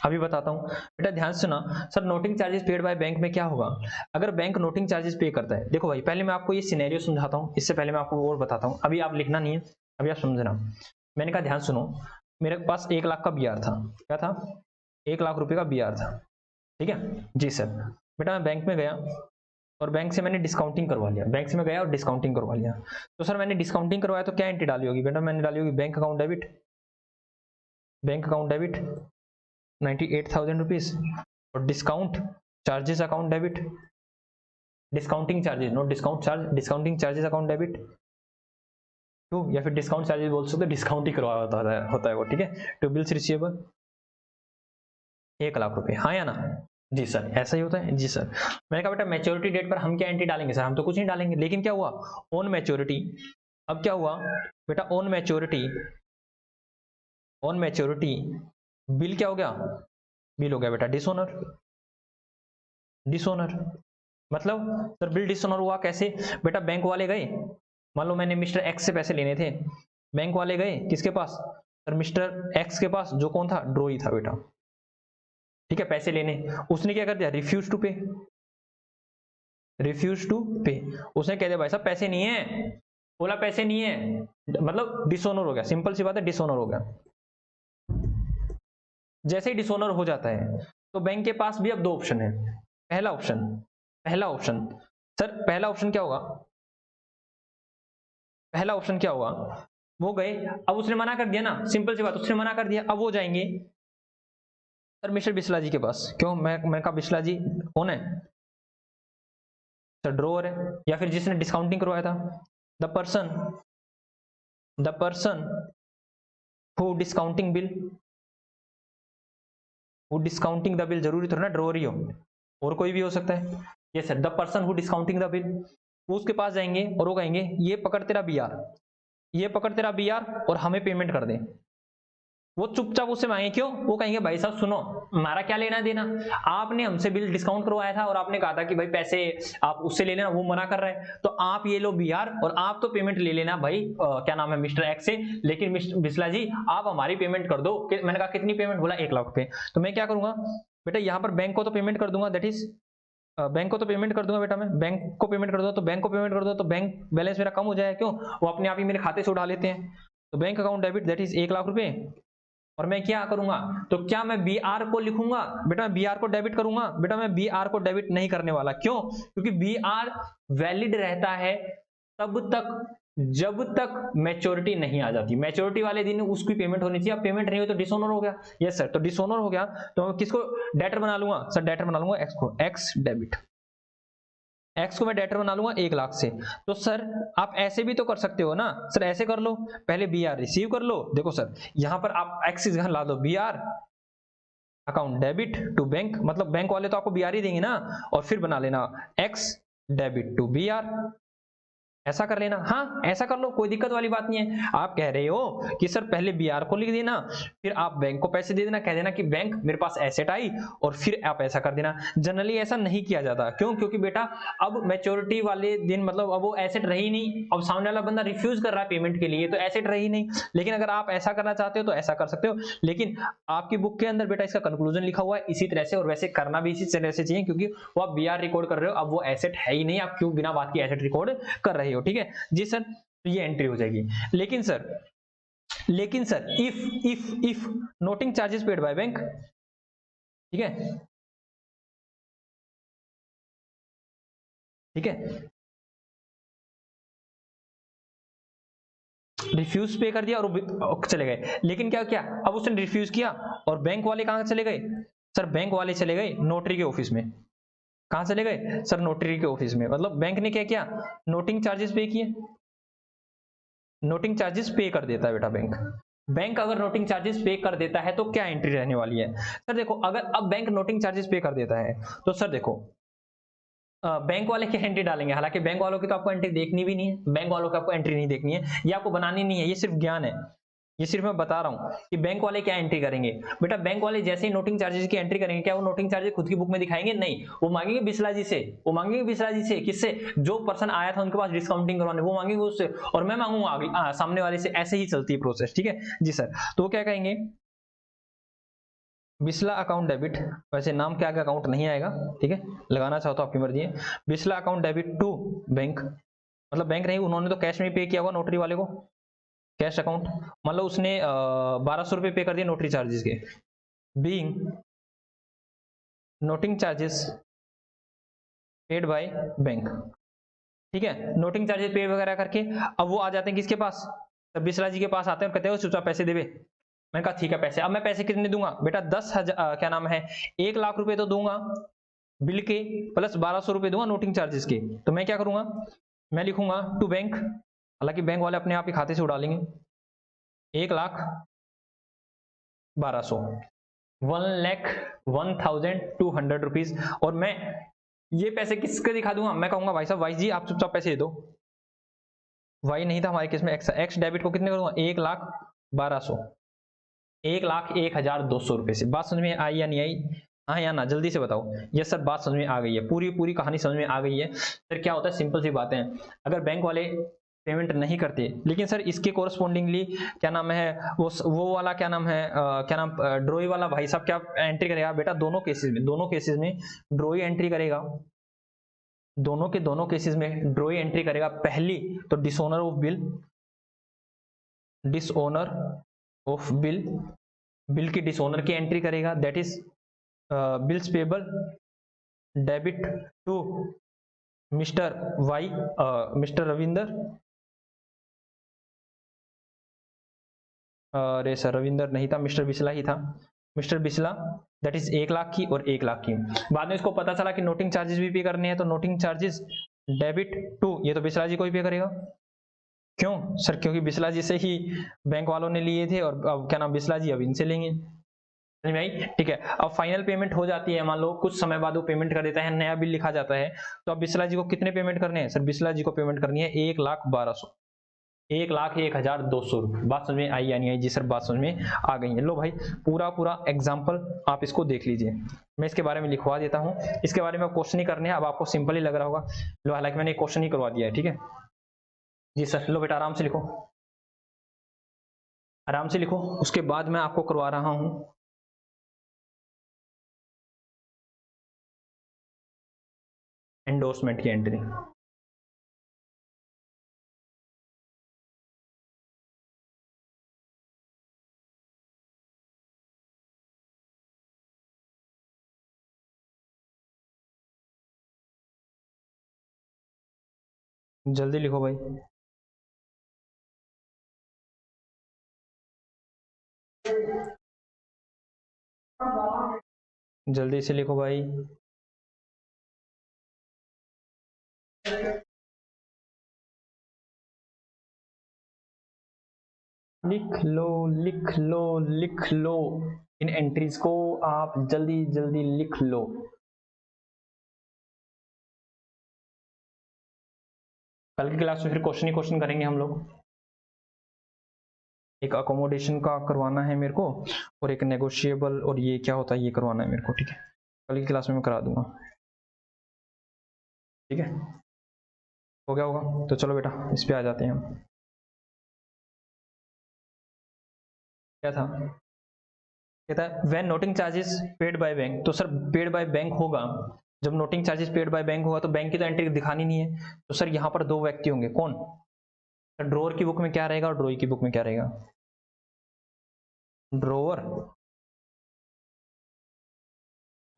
Speaker 1: अभी बताता हूँ बेटा, ध्यान से सुना sir. Noting charges paid by bank में क्या होगा, अगर बैंक नोटिंग चार्जेस पे करता है, देखो भाई पहले मैं आपको ये सिनेरियो समझाता हूँ, इससे पहले मैं आपको और बताता हूँ, अभी आप लिखना नहीं है, अभी आप समझना। मैंने कहा ध्यान सुनो, मेरे पास 1 लाख का बीआर था, क्या था, 1 लाख रुपए का बीआर था, ठीक है जी सर। बेटा मैं बैंक में गया और बैंक से मैंने डिस्काउंटिंग करवा लिया, बैंक से मैं गया और डिस्काउंटिंग करवा लिया। तो सर मैंने डिस्काउंटिंग करवाया तो क्या एंट्री डाली होगी बेटा, मैंने डाली होगी bank account debit, bank account debit 98,000 rupees, और discount charges account debit, discounting charges note discount charge, discounting charges account debit to, या फिर डिस्काउंट चार्जेस बोल सकते हो, डिस्काउंट ही करवाया होता है वो, ठीक है। टू बिल्स रिसीवेबल 1 लाख रुपए, हाँ या ना जी सर, ऐसा ही होता है जी सर। मैंने कहा बेटा मैच्योरिटी डेट पर हम क्या एंट्री डालेंगे सर, हम तो कुछ नहीं डालेंगे, लेकिन क्या हुआ ऑन मैच्योरिटी, अब क्या हुआ बेटा on maturity, on maturity bill क्या हो गया, बिल हो गया बेटा डिसऑनर, डिसऑनर मतलब सर बिल डिसऑनर हुआ कैसे बेटा, बैंक वाले गए, मान लो मैंने मिस्टर एक्स से पैसे लेने थे, बैंक वाले गए किसके पास सर, मिस्टर एक्स के पास, जो कौन था, ड्रोई था बेटा, ठीक है, पैसे लेने। उसने क्या कर दिया, रिफ्यूज टू पे, रिफ्यूज टू पे, उसने कह दिया भाई साहब पैसे नहीं है, बोला पैसे नहीं है, मतलब डिसऑनर हो गया, सिंपल सी बात है, डिसऑनर हो गया। जैसे ही डिसऑनर हो जाता है तो बैंक के पास भी अब दो ऑप्शन है। पहला ऑप्शन, पहला ऑप्शन सर, पहला ऑप्शन क्या होगा, पहला ऑप्शन क्या होगा, वो गए, अब उसने मना कर दिया ना, सिंपल सी बात, उसने मना कर दिया, अब वो जाएंगे सर मिस्टर बिस्ला जी के पास, क्यों, मैं कहा बिस्ला जी कौन है सर, ड्रोवर है, या फिर जिसने डिस्काउंटिंग करवाया था, the person, the person who discounting bill, who discounting the bill, जरूरी थोड़ा ना ड्रोवर ही हो, और कोई भी हो सकता है, ये sir the person who discounting the bill, वो उसके पास जाएंगे और वो कहेंगे ये पकड़ तेरा बीआर, ये पकड़ तेरा बीआर और हमें पेमेंट कर दे। वो चुपचाप उससे मांगे, क्यों? वो कहेंगे भाई साहब सुनो, हमारा क्या लेना देना, आपने हमसे बिल डिस्काउंट करवाया था और आपने कहा था कि भाई पैसे आप उससे ले लेना, वो मना कर रहा है, तो आप ये लो बीआर और आप तो पेमेंट ले लेना भाई क्या नाम है मिस्टर एक्स से, लेकिन मिस्टर बिस्ला जी आप हमारी पेमेंट कर दो। मैंने कहा कितनी पेमेंट? बोला 1 लाख रुपए। तो मैं क्या करूंगा बेटा, यहाँ पर बैंक को तो पेमेंट कर दूंगा, दैट इज बैंक को तो पेमेंट कर दूंगा बेटा, मैं बैंक को पेमेंट कर दूंगा, तो बैंक को पेमेंट कर दो तो बैंक बैलेंस मेरा कम हो जाएगा, क्यों? वो अपने आप ही मेरे खाते से उठा लेते हैं। तो bank account debit that is 1 lakh रुपए। और मैं क्या करूंगा, तो क्या मैं बी आर को लिखूंगा? बेटा मैं बी आर को डेबिट करूंगा? बेटा मैं बी आर को डेबिट नहीं करने वाला, क्यों? क्योंकि बी आर वैलिड रहता है तब तक जब तक मैच्योरिटी नहीं आ जाती, मैच्योरिटी वाले दिन उसकी पेमेंट होनी चाहिए। अब पेमेंट नहीं हुई तो डिसऑनर हो गया। यस सर, तो डिसऑनर हो गया तो मैं किसको डेटर बना लूंगा? सर डेटर बना लूंगा एक्स को, एक्स डेबिट, एक्स को मैं डेटर बना लूंगा 1 लाख से। तो सर आप ऐसे भी तो कर सकते हो ना सर, ऐसे कर लो, पहले बी आर रिसीव कर लो। देखो सर यहां पर आप एक्स यहां ला दो, B R account debit to bank, मतलब बैंक वाले तो आपको बी आर ही देंगे ना, और फिर बना लेना X debit to B R, ऐसा कर लेना। हाँ ऐसा कर लो, कोई दिक्कत वाली बात नहीं है। आप कह रहे हो कि सर पहले बीआर को लिख देना, फिर आप बैंक को पैसे दे देना, कह देना कि बैंक मेरे पास एसेट आई, और फिर आप ऐसा कर देना। जनरली ऐसा नहीं किया जाता, क्यों? क्योंकि बेटा अब मैच्योरिटी वाले दिन मतलब अब वो एसेट रही नहीं, अब सामने वाला बंदा रिफ्यूज कर रहा है पेमेंट के लिए, तो एसेट रही नहीं। लेकिन अगर आप ऐसा करना चाहते हो तो ऐसा कर सकते हो, लेकिन आपकी बुक के अंदर बेटा इसका कंक्लूजन लिखा हुआ है इसी तरह से, और वैसे करना भी इसी तरह से चाहिए, क्योंकि वो आप बीआर रिकॉर्ड कर रहे हो, अब वो एसेट है ही नहीं, आप क्यों बिना बात की एसेट रिकॉर्ड कर रहे हो? ठीक है जी सर, तो ये एंट्री हो जाएगी। लेकिन sir if noting charges paid by bank, ठीक है, ठीक है, रिफ्यूज पे कर दिया और चले गए। लेकिन क्या क्या अब उसने रिफ्यूज किया और बैंक वाले कहां चले गए? सर बैंक वाले चले गए नोटरी के ऑफिस में। कहां चले गए? सर नोटरी के ऑफिस में। मतलब बैंक ने क्या किया? नोटिंग चार्जेस पे किए, नोटिंग चार्जेस पे कर देता है बेटा बैंक। बैंक अगर नोटिंग चार्जेस पे कर देता है तो क्या एंट्री रहने वाली है? सर देखो अगर अब बैंक नोटिंग चार्जेस पे कर देता है तो सर देखो बैंक वाले क्या एंट्री डालेंगे? हालांकि बैंक वालों की तो आपको एंट्री देखनी भी नहीं है, बैंक वालों की आपको एंट्री नहीं देखनी है, ये आपको बनानी नहीं है, ये सिर्फ ज्ञान है, ये सिर्फ मैं बता रहा हूं कि बैंक वाले क्या एंट्री करेंगे। बेटा बैंक वाले जैसे ही नोटिंग चार्जेस की एंट्री करेंगे, क्या वो नोटिंग चार्जेस खुद की बुक में दिखाएंगे? नहीं, वो मांगेंगे बिस्ला जी से, वो मांगेंगे बिस्ला जी से, किससे? जो पर्सन आया था उनके पास डिस्काउंटिंग करवाने, वो मांगेंगे उससे, और मैं मांगूंगा आगे सामने वाले से। ऐसे ही चलती है प्रोसेस, ठीक है जी सर। तो क्या कहेंगे? बिस्ला अकाउंट डेबिट, वैसे नाम के आगे अकाउंट नहीं आएगा, ठीक है, लगाना चाहो तो आपकी मर्जी है। Bisla account debit to bank, मतलब बैंक नहीं, उन्होंने तो कैश में पे किया होगा नोटरी वाले को, कैश अकाउंट, मतलब उसने 1200 रुपये पे कर दिए नोटरी चार्जेस के, being noting charges paid by bank, ठीक है, नोटिंग चार्जेस पे वगैरह करके अब वो आ जाते हैं किसके पास? तब बिस्ला जी के पास आते हैं और कहते हैं चुपचाप पैसे देवे। मैंने कहा ठीक है पैसे, अब मैं पैसे कितने दूंगा बेटा? 10,000 क्या नाम है 1 लाख रुपए तो दूंगा बिल के, प्लस 1200 रुपए दूंगा नोटिंग चार्जेस के। तो मैं क्या करूंगा, मैं लिखूंगा टू बैंक, हालांकि बैंक वाले अपने आप ही खाते से उड़ा लेंगे, 1,12,00,000, 1,01,200 रुपीज। और मैं ये पैसे किसके दिखा दूंगा? मैं कहूंगा भाई साहब वाई जी आप चुपचाप पैसे दे दो। वाई नहीं था हमारे केस में, एक्स डेबिट को कितने करूंगा? 1,12,00,000, 1,01,200 रुपए से। बात समझ में आई या नहीं आई? हाँ या ना, जल्दी से बताओ। यस सर बात समझ में आ गई है, पूरी कहानी समझ में आ गई है। सर क्या होता है, सिंपल सी बातें हैं, अगर बैंक वाले पेमेंट नहीं करते, लेकिन सर इसके कोरस्पोंडिंगली क्या नाम है वो वाला क्या नाम है क्या नाम ड्रॉई वाला भाई साहब क्या एंट्री करेगा बेटा? दोनों केसेस में ड्रॉई एंट्री करेगा, दोनों केसेस में ड्रॉई एंट्री करेगा। पहली तो डिसओनर ऑफ बिल, बिल की डिसओनर की एंट्री करेगा, that is bills payable debit to mister Y, mister Ravinder, अरे सर रविंदर नहीं था, मिस्टर बिस्ला ही था, mister Bisla, that is 1 lakh की और 1 लाख की। बाद में इसको पता चला कि नोटिंग चार्जेस भी पे करने हैं, तो नोटिंग चार्जेस डेबिट टू, ये तो बिस्ला जी को ही पे करेगा। क्यों सर? क्योंकि बिस्ला जी से ही बैंक वालों ने लिए थे, और अब क्या नाम बिस्ला जी अब इनसे लेंगे। समझ में आई? ठीक है, अब फाइनल पेमेंट हो जाती है, मान लो कुछ समय बाद वो पेमेंट कर देता है, नया बिल लिखा जाता है। तो अब बिस्ला जी को कितने पेमेंट करने हैं सर? बिस्ला जी को पेमेंट करनी है 1,12,100, 1,01,200 रुपये। बात समझ में आई या नहीं आई? जी सर बात समझ में आ गई है। लो भाई पूरा पूरा एग्जाम्पल आप इसको देख लीजिए, मैं इसके बारे में लिखवा देता हूँ। इसके बारे में क्वेश्चन ही करने हैं, अब आपको सिंपल ही लग रहा होगा। लो हालांकि मैंने क्वेश्चन ही करवा दिया है, ठीक है जी सर। लो बेटा आराम से लिखो, आराम से लिखो, उसके बाद मैं आपको करवा रहा हूँ एंडोर्समेंट की एंट्री। जल्दी लिखो भाई, जल्दी से लिखो भाई। लिख लो लिख लो लिख लो, इन एंट्रीज को आप जल्दी जल्दी लिख लो। कल की क्लास में फिर क्वेश्चन ही क्वेश्चन करेंगे हम लोग। एक अकोमोडेशन का करवाना है मेरे को, और एक नेगोशिएबल, और ये क्या होता है ये करवाना है मेरे को, ठीक है कल की क्लास में मैं करा दूंगा, ठीक है हो गया होगा। तो चलो बेटा इस पे आ जाते हैं हम। क्या था, कहता है when noting charges paid by bank. तो सर पेड बाय बैंक होगा, जब noting charges paid by bank होगा तो बैंक की तो एंट्री दिखानी नहीं है। तो सर यहाँ पर दो व्यक्ति होंगे, कौन? ड्रोअर की बुक में क्या रहेगा और ड्रोई की बुक में क्या रहेगा? ड्रोअर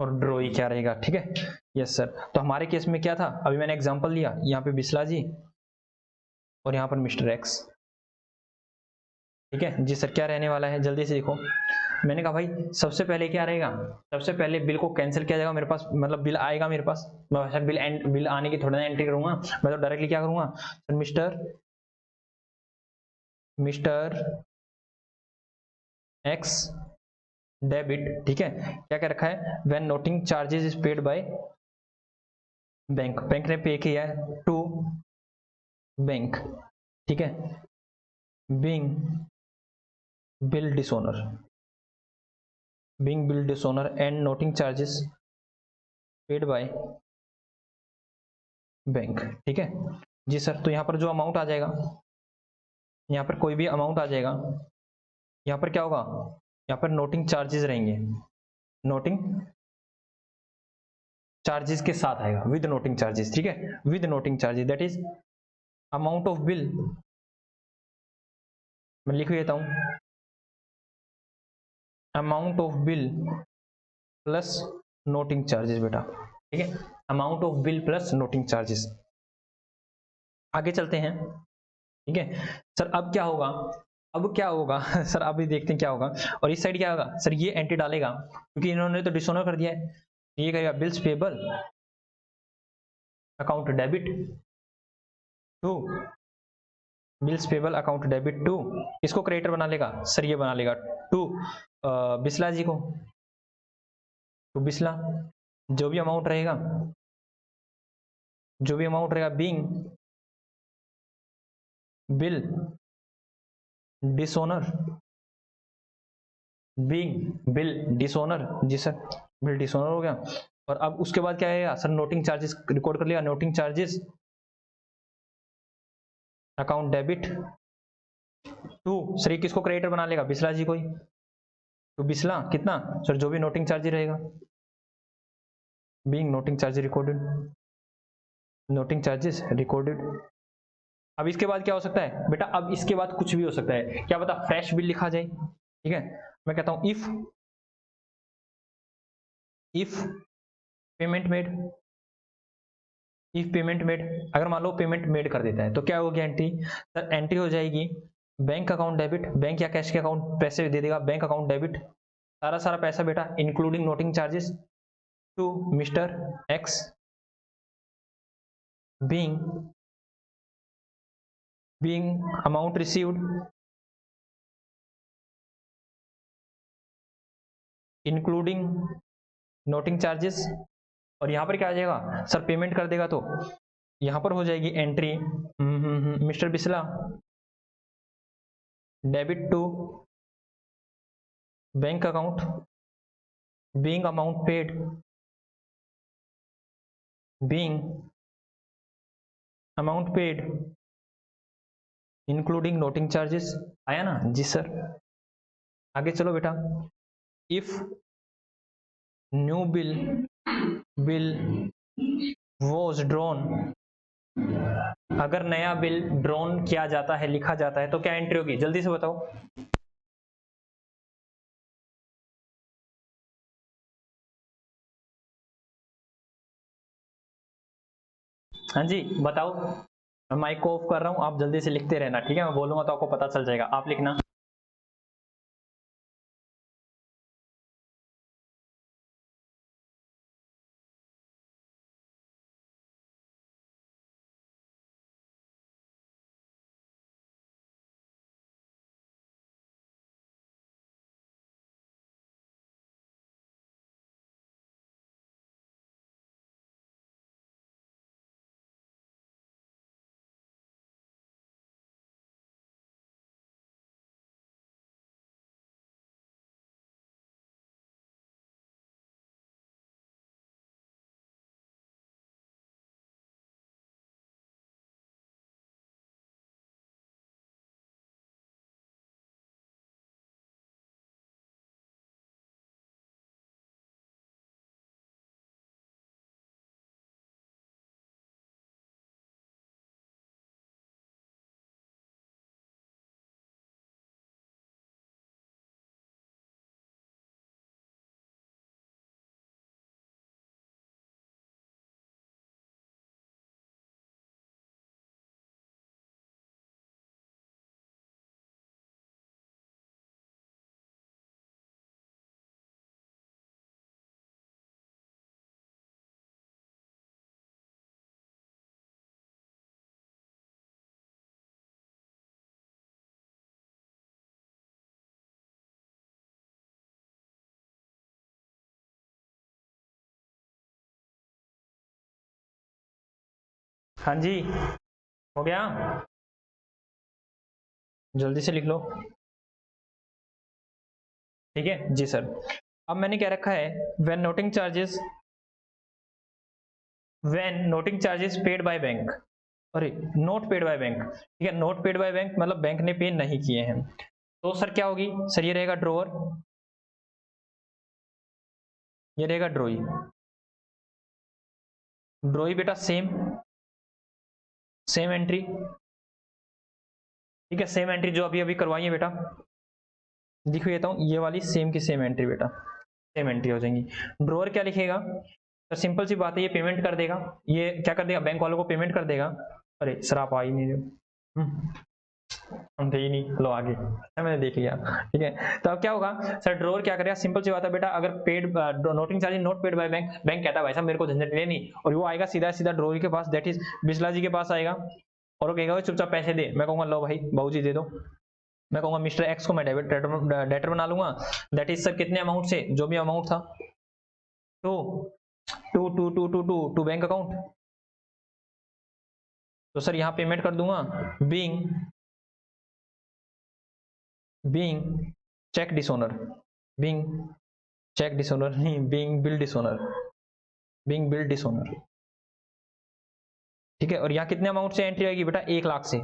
Speaker 1: और ड्रोई क्या रहेगा, ठीक है यस सर। तो हमारे केस में क्या था, अभी मैंने एग्जांपल लिया, यहाँ पे बिस्ला जी और यहाँ पर मिस्टर एक्स, ठीक है जी सर। क्या रहने वाला है जल्दी से देखो, मैंने कहा भाई सबसे पहले क्या रहेगा, सबसे पहले बिल को कैंसिल किया जाएगा मेरे पास, मतलब बिल आएगा मेरे पास, मैं सर बिल आने की थोड़ा ना एंट्री करूंगा, मैं तो डायरेक्टली क्या करूंगा sir, mister mister X debit, ठीक है। क्या क्या रखा है, when noting charges is paid by bank, bank ने पे किया है टू बैंक, ठीक है, being bill dishonour, being bill dishonour and noting charges paid by bank, ठीक है जी सर। तो यहाँ पर जो अमाउंट आ जाएगा, यहाँ पर कोई भी अमाउंट आ जाएगा, यहाँ पर क्या होगा, यहाँ पर नोटिंग चार्जेस रहेंगे, नोटिंग चार्जेस के साथ आएगा, विद नोटिंग चार्जेस, ठीक है with noting charges, that is amount of bill, मैं लिख देता हूं, amount of bill plus noting charges बेटा, ठीक है amount of bill plus noting charges. आगे चलते हैं, ठीक है सर। अब क्या होगा, अब क्या होगा सर अभी देखते हैं क्या होगा। और इस साइड क्या होगा सर, ये एंट्री डालेगा क्योंकि इन्होंने तो डिसोनर कर दिया है, ये कहेगा bills payable account debit to, bills payable account debit to, इसको क्रेडिटर बना लेगा सर, ये बना लेगा टू बिस्ला जी को, टू बिस्ला, जो भी अमाउंट रहेगा, जो भी अमाउंट रहेगा being bill dishonour, being bill डिसोनर जी सर, बिल डिसोनर हो गया। और अब उसके बाद क्या है सर, नोटिंग चार्जेस रिकॉर्ड कर लिया, noting charges account debit to, sir किसको क्रेडिटर बना लेगा, बिस्ला जी को ही, तो बिस्ला कितना सर, जो भी नोटिंग चार्ज रहेगा, being noting charge recorded, noting charges recorded. अब इसके बाद क्या हो सकता है बेटा, अब इसके बाद कुछ भी हो सकता है, क्या पता फ्रेश बिल लिखा जाए, ठीक है। मैं कहता हूं if payment made, if payment made, अगर मान लो पेमेंट मेड कर देता है तो क्या होगी एंट्री सर, एंट्री हो जाएगी बैंक अकाउंट डेबिट, बैंक या कैश के अकाउंट पैसे दे देगा, बैंक अकाउंट डेबिट सारा सारा पैसा बेटा including noting charges to mister X being amount received including noting charges. और यहाँ पर क्या आ जाएगा सर, पेमेंट कर देगा तो यहाँ पर हो जाएगी entry mister Bisla debit to bank account being amount paid being amount paid including noting charges. आया ना जी सर। आगे चलो बेटा, if new bill was drawn, अगर नया बिल ड्रॉन किया जाता है, लिखा जाता है, तो क्या एंट्री होगी, जल्दी से बताओ। हाँ जी बताओ, मैं माइक को ऑफ कर रहा हूं, आप जल्दी से लिखते रहना, ठीक है, मैं बोलूंगा तो आपको पता चल जाएगा, आप लिखना। हाँ जी हो गया, जल्दी से लिख लो, ठीक है जी सर। अब मैंने क्या रखा है, when noting charges paid by bank, अरे नोट पेड बाय बैंक, ठीक है, नोट पेड बाय बैंक मतलब बैंक ने पे नहीं किए हैं, तो सर क्या होगी सर, ये रहेगा ड्रॉअर, ये रहेगा ड्रॉई, ड्रॉई बेटा सेम एंट्री, ठीक है, सेम एंट्री जो अभी अभी करवाई है बेटा, दिख देता हूँ, ये वाली सेम की सेम एंट्री बेटा, सेम एंट्री हो जाएंगी। ड्रॉअर क्या लिखेगा, तो सिंपल सी बात है, ये पेमेंट कर देगा, ये क्या कर देगा, बैंक वालों को पेमेंट कर देगा। अरे सर आप आ ही नहीं रहे, हम थे ही नहीं, लो आगे, मैंने देख लिया, ठीक है। तो अब क्या होगा सर, ड्रॉअर क्या करेगा, सिंपल सी बात है बेटा, अगर paid noting charge note paid by bank, bank कहता है भाई साहब मेरे को झंझट लेनी, और वो आएगा सीधा सीधा ड्रॉअर के पास, दैट इज बिस्ला जी के पास आएगा, और वो कहेगा चुपचाप पैसे दे, मैं कहूंगा लो भाई बहू जी दे दो, मैं कहूंगा मिस्टर एक्स को मैं डेटर बना लूंगा, दैट इज सर कितने अमाउंट से, जो भी अमाउंट था, to to to to to to to bank account, तो सर यहां पेमेंट कर दूंगा, being cheque dishonour, being cheque dishonour नहीं, बीइंग बिल डिसओनर, ठीक है। और यहाँ कितने अमाउंट से एंट्री आएगी बेटा, 1 लाख से,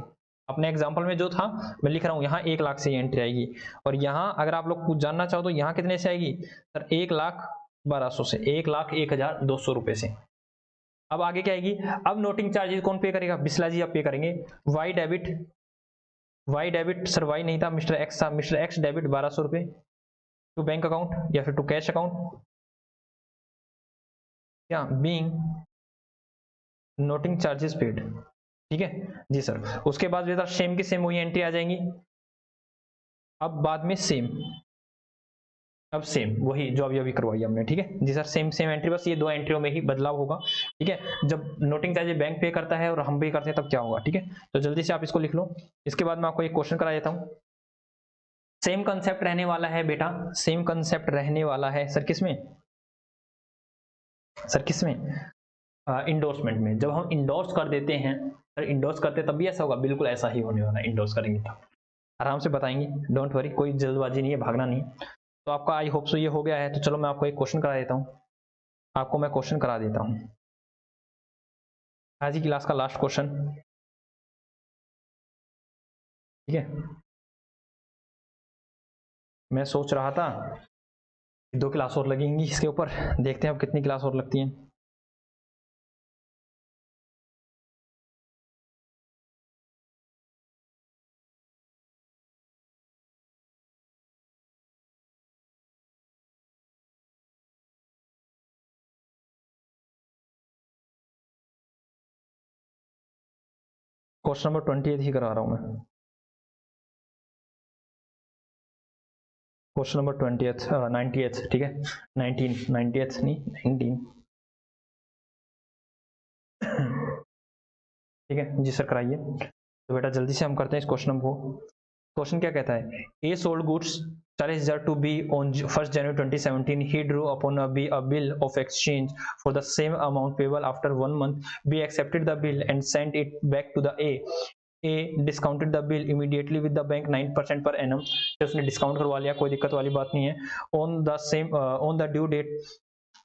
Speaker 1: अपने एग्जांपल में जो था मैं लिख रहा हूँ, यहाँ 1 लाख से एंट्री आएगी, और यहाँ अगर आप लोग कुछ जानना चाहो तो यहाँ कितने से आएगी सर, 1,12,00 से, 1,01,200 रुपए से। अब आगे क्या आएगी, अब नोटिंग चार्जेस कौन पे करेगा, बिस्ला जी आप पे करेंगे, वाई डेबिट सर, वाई नहीं था, मिस्टर एक्स था, मिस्टर एक्स डेबिट 1,200 रुपए टू बैंक अकाउंट या फिर टू कैश अकाउंट, क्या बीइंग नोटिंग चार्जेस पेड, ठीक है जी सर। उसके बाद बेटा सेम की सेम वही एंट्री आ जाएंगी, अब बाद में सेम वही जो अभी अभी करवाई हमने, ठीक है जी सर, सेम एंट्री, बस ये 2 एंट्रियों में ही बदलाव होगा, ठीक है। जब नोटिंग चार्जेस बैंक पे करता है और हम पे करते हैं तब क्या होगा, ठीक है। तो जल्दी से आप इसको लिख लो, इसके बाद मैं आपको एक क्वेश्चन करा देता हूँ। सेम कंसेप्ट रहने वाला है बेटा, सेम कंसेप्ट रहने वाला है सर किसमें, सर किसमें, इंडोर्समेंट में। जब हम इंडोर्स कर देते हैं सर, इंडोर्स करते तब भी ऐसा होगा, बिल्कुल ऐसा ही होने वाला है, इंडोर्स करेंगे तो आराम से बताएंगे, डोंट वरी, कोई जल्दबाजी नहीं है, भागना नहीं। तो आपका आई होप सो ये हो गया है। तो चलो मैं आपको एक क्वेश्चन करा देता हूँ, आपको मैं क्वेश्चन करा देता हूँ, आज ही क्लास का लास्ट क्वेश्चन, ठीक है। मैं सोच रहा था 2 क्लास और लगेंगी इसके ऊपर, देखते हैं अब कितनी क्लास और लगती हैं। क्वेश्चन नंबर 28 ही करा रहा हूं मैं, क्वेश्चन नंबर 20th 90th, ठीक है, 19 90th नहीं 19, ठीक है जी सर कराइए। तो बेटा जल्दी से हम करते हैं इस क्वेश्चन को। क्वेश्चन क्या कहता है, A sold goods 40,000 to B on 1st January 2017, he drew upon a bill of exchange for the same amount payable after 1 month. B accepted the bill and sent it back to the A discounted the bill immediately with the bank 9% per annum, तो उसने discount करवा लिया, कोई दिक्कत वाली बात नहीं है। On the same on the due date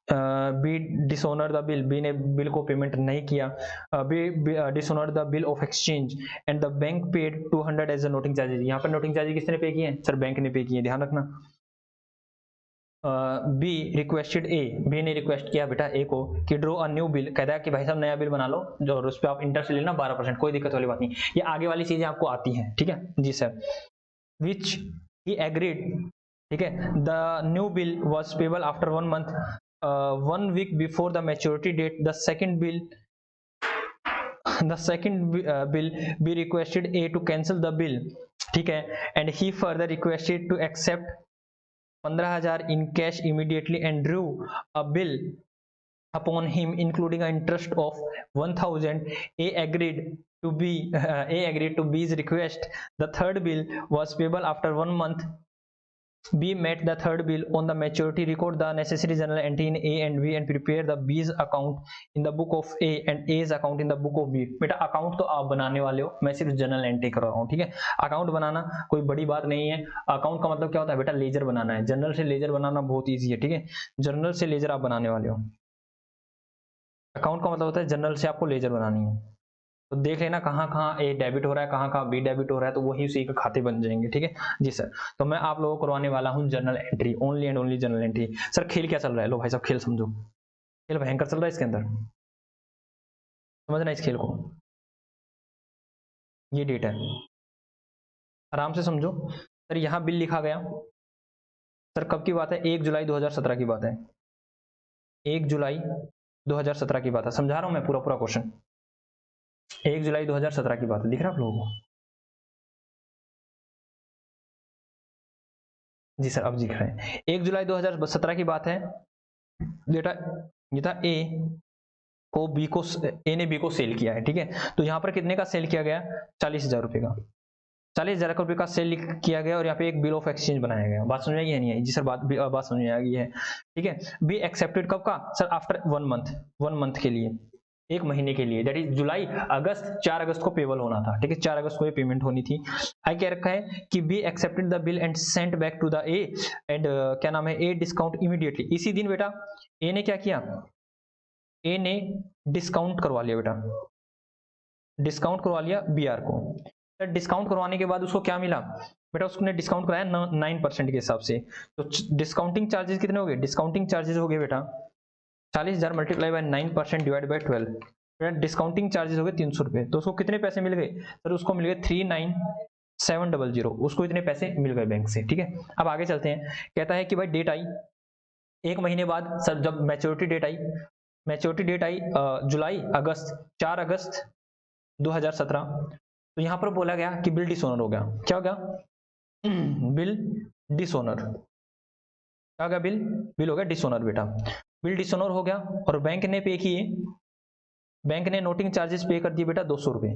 Speaker 1: B dishonour the bill, B ने बिल को पेमेंट नहीं किया, B dishonour the bill of exchange and the bank paid 200 as a noting charges. यहाँ पर नोटिंग चार्जेस किसने पे किए हैं सर, बैंक ने पे किए, ध्यान रखना। बी रिक्वेस्टेड ए, बी ने रिक्वेस्ट किया बेटा ए को कि ड्रो अ न्यू बिल, कहता है कि भाई साहब नया बिल बना लो जो, और उस पर आप इंटरेस्ट लेना 12%, कोई दिक्कत वाली बात नहीं, ये आगे वाली चीजें आपको आती हैं, ठीक है जी सर। विच ही एग्रीड, ठीक है, the new bill was payable after 1 month, 1 week before the maturity date. The second bill be requested A to cancel the bill, ठीक है, and he further requested to accept 15,000 in cash immediately and drew a bill upon him including an interest of 1,000. A agreed to B's request. The third bill was payable after 1 month. B met the third bill on the maturity, record the necessary journal entry in A and B and prepare the B's account in the book of A and A's account in the book of B। बेटा account तो आप बनाने वाले हो, मैं सिर्फ journal entry कर रहा हूँ, ठीक है। अकाउंट बनाना कोई बड़ी बात नहीं है, अकाउंट का मतलब क्या होता है बेटा, लेजर बनाना है, जर्नल से लेजर बनाना बहुत ईजी है, ठीक है, जर्नल से लेजर आप बनाने वाले हो। अकाउंट का मतलब होता है जर्नल से आपको लेजर बनानी है, तो देख लेना कहाँ कहाँ ए डेबिट हो रहा है, कहाँ कहाँ बी डेबिट हो रहा है, तो वही उसी के खाते बन जाएंगे, ठीक है जी सर। तो मैं आप लोगों को करवाने वाला हूँ journal entry, only and only journal entry. Sir खेल क्या चल रहा है, लो भाई साहब खेल समझो, खेल भयंकर चल रहा है इसके अंदर, समझना इस खेल को, ये डेट है, आराम से समझो। सर यहाँ बिल लिखा गया, सर कब की बात है, 1 जुलाई 2017 की बात है, 1 जुलाई 2017 की बात है, समझा रहा हूँ मैं पूरा पूरा क्वेश्चन, 1 जुलाई 2017 की बात है, दिख रहा है आप लोगों को जी सर, अब दिख रहा है, 1 जुलाई 2017 की बात है बेटा। ये था ए को बी को, ए ने बी को सेल किया है, ठीक है, तो यहाँ पर कितने का सेल किया गया, 40,000 रुपए का, 40,000 रुपए का सेल किया गया, और यहाँ पे एक बिल ऑफ एक्सचेंज बनाया गया। बात समझ में आई है नहीं आई जी सर, बात समझ में आ गई है, ठीक है। बी एक्सेप्टेड कब का सर, आफ्टर 1 मंथ के लिए, 1 महीने के लिए, दैट इज जुलाई अगस्त, 4 अगस्त को पेबल होना था, ठीक है, 4 अगस्त को ये पेमेंट होनी थी। आई क्या रखा है कि B accepted the bill and sent back to the A and क्या नाम है, ए डिस्काउंट इमीडिएटली, इसी दिन बेटा ए ने क्या किया, ए ने डिस्काउंट करवा लिया बेटा, डिस्काउंट करवा लिया बी आर को। डिस्काउंट करवाने के बाद उसको क्या मिला बेटा, उसने डिस्काउंट कराया 9% के हिसाब से, तो डिस्काउंटिंग चार्जेस कितने हो गए, डिस्काउंटिंग चार्जेस हो गए बेटा 40,000 multiply by 9% divide by 12, discounting charges हो गए 300 रुपए, तो उसको कितने पैसे मिल गए सर, उसको मिल गए 39,700, उसको इतने पैसे मिल गए बैंक से, ठीक है। अब आगे चलते हैं, कहता है कि भाई डेट आई 1 महीने बाद सर, जब मैच्योरिटी डेट आई जुलाई अगस्त, 4 अगस्त 2017, तो यहां पर बोला गया कि बिल डिसऑनर हो गया, क्या हो गया बिल डिसऑनर, क्या हो गया, बिल हो गया डिसऑनर बेटा, बिल डिसऑनर हो गया, और बैंक ने पे किए, बैंक ने नोटिंग चार्जेस पे कर दिए बेटा 200 रुपए,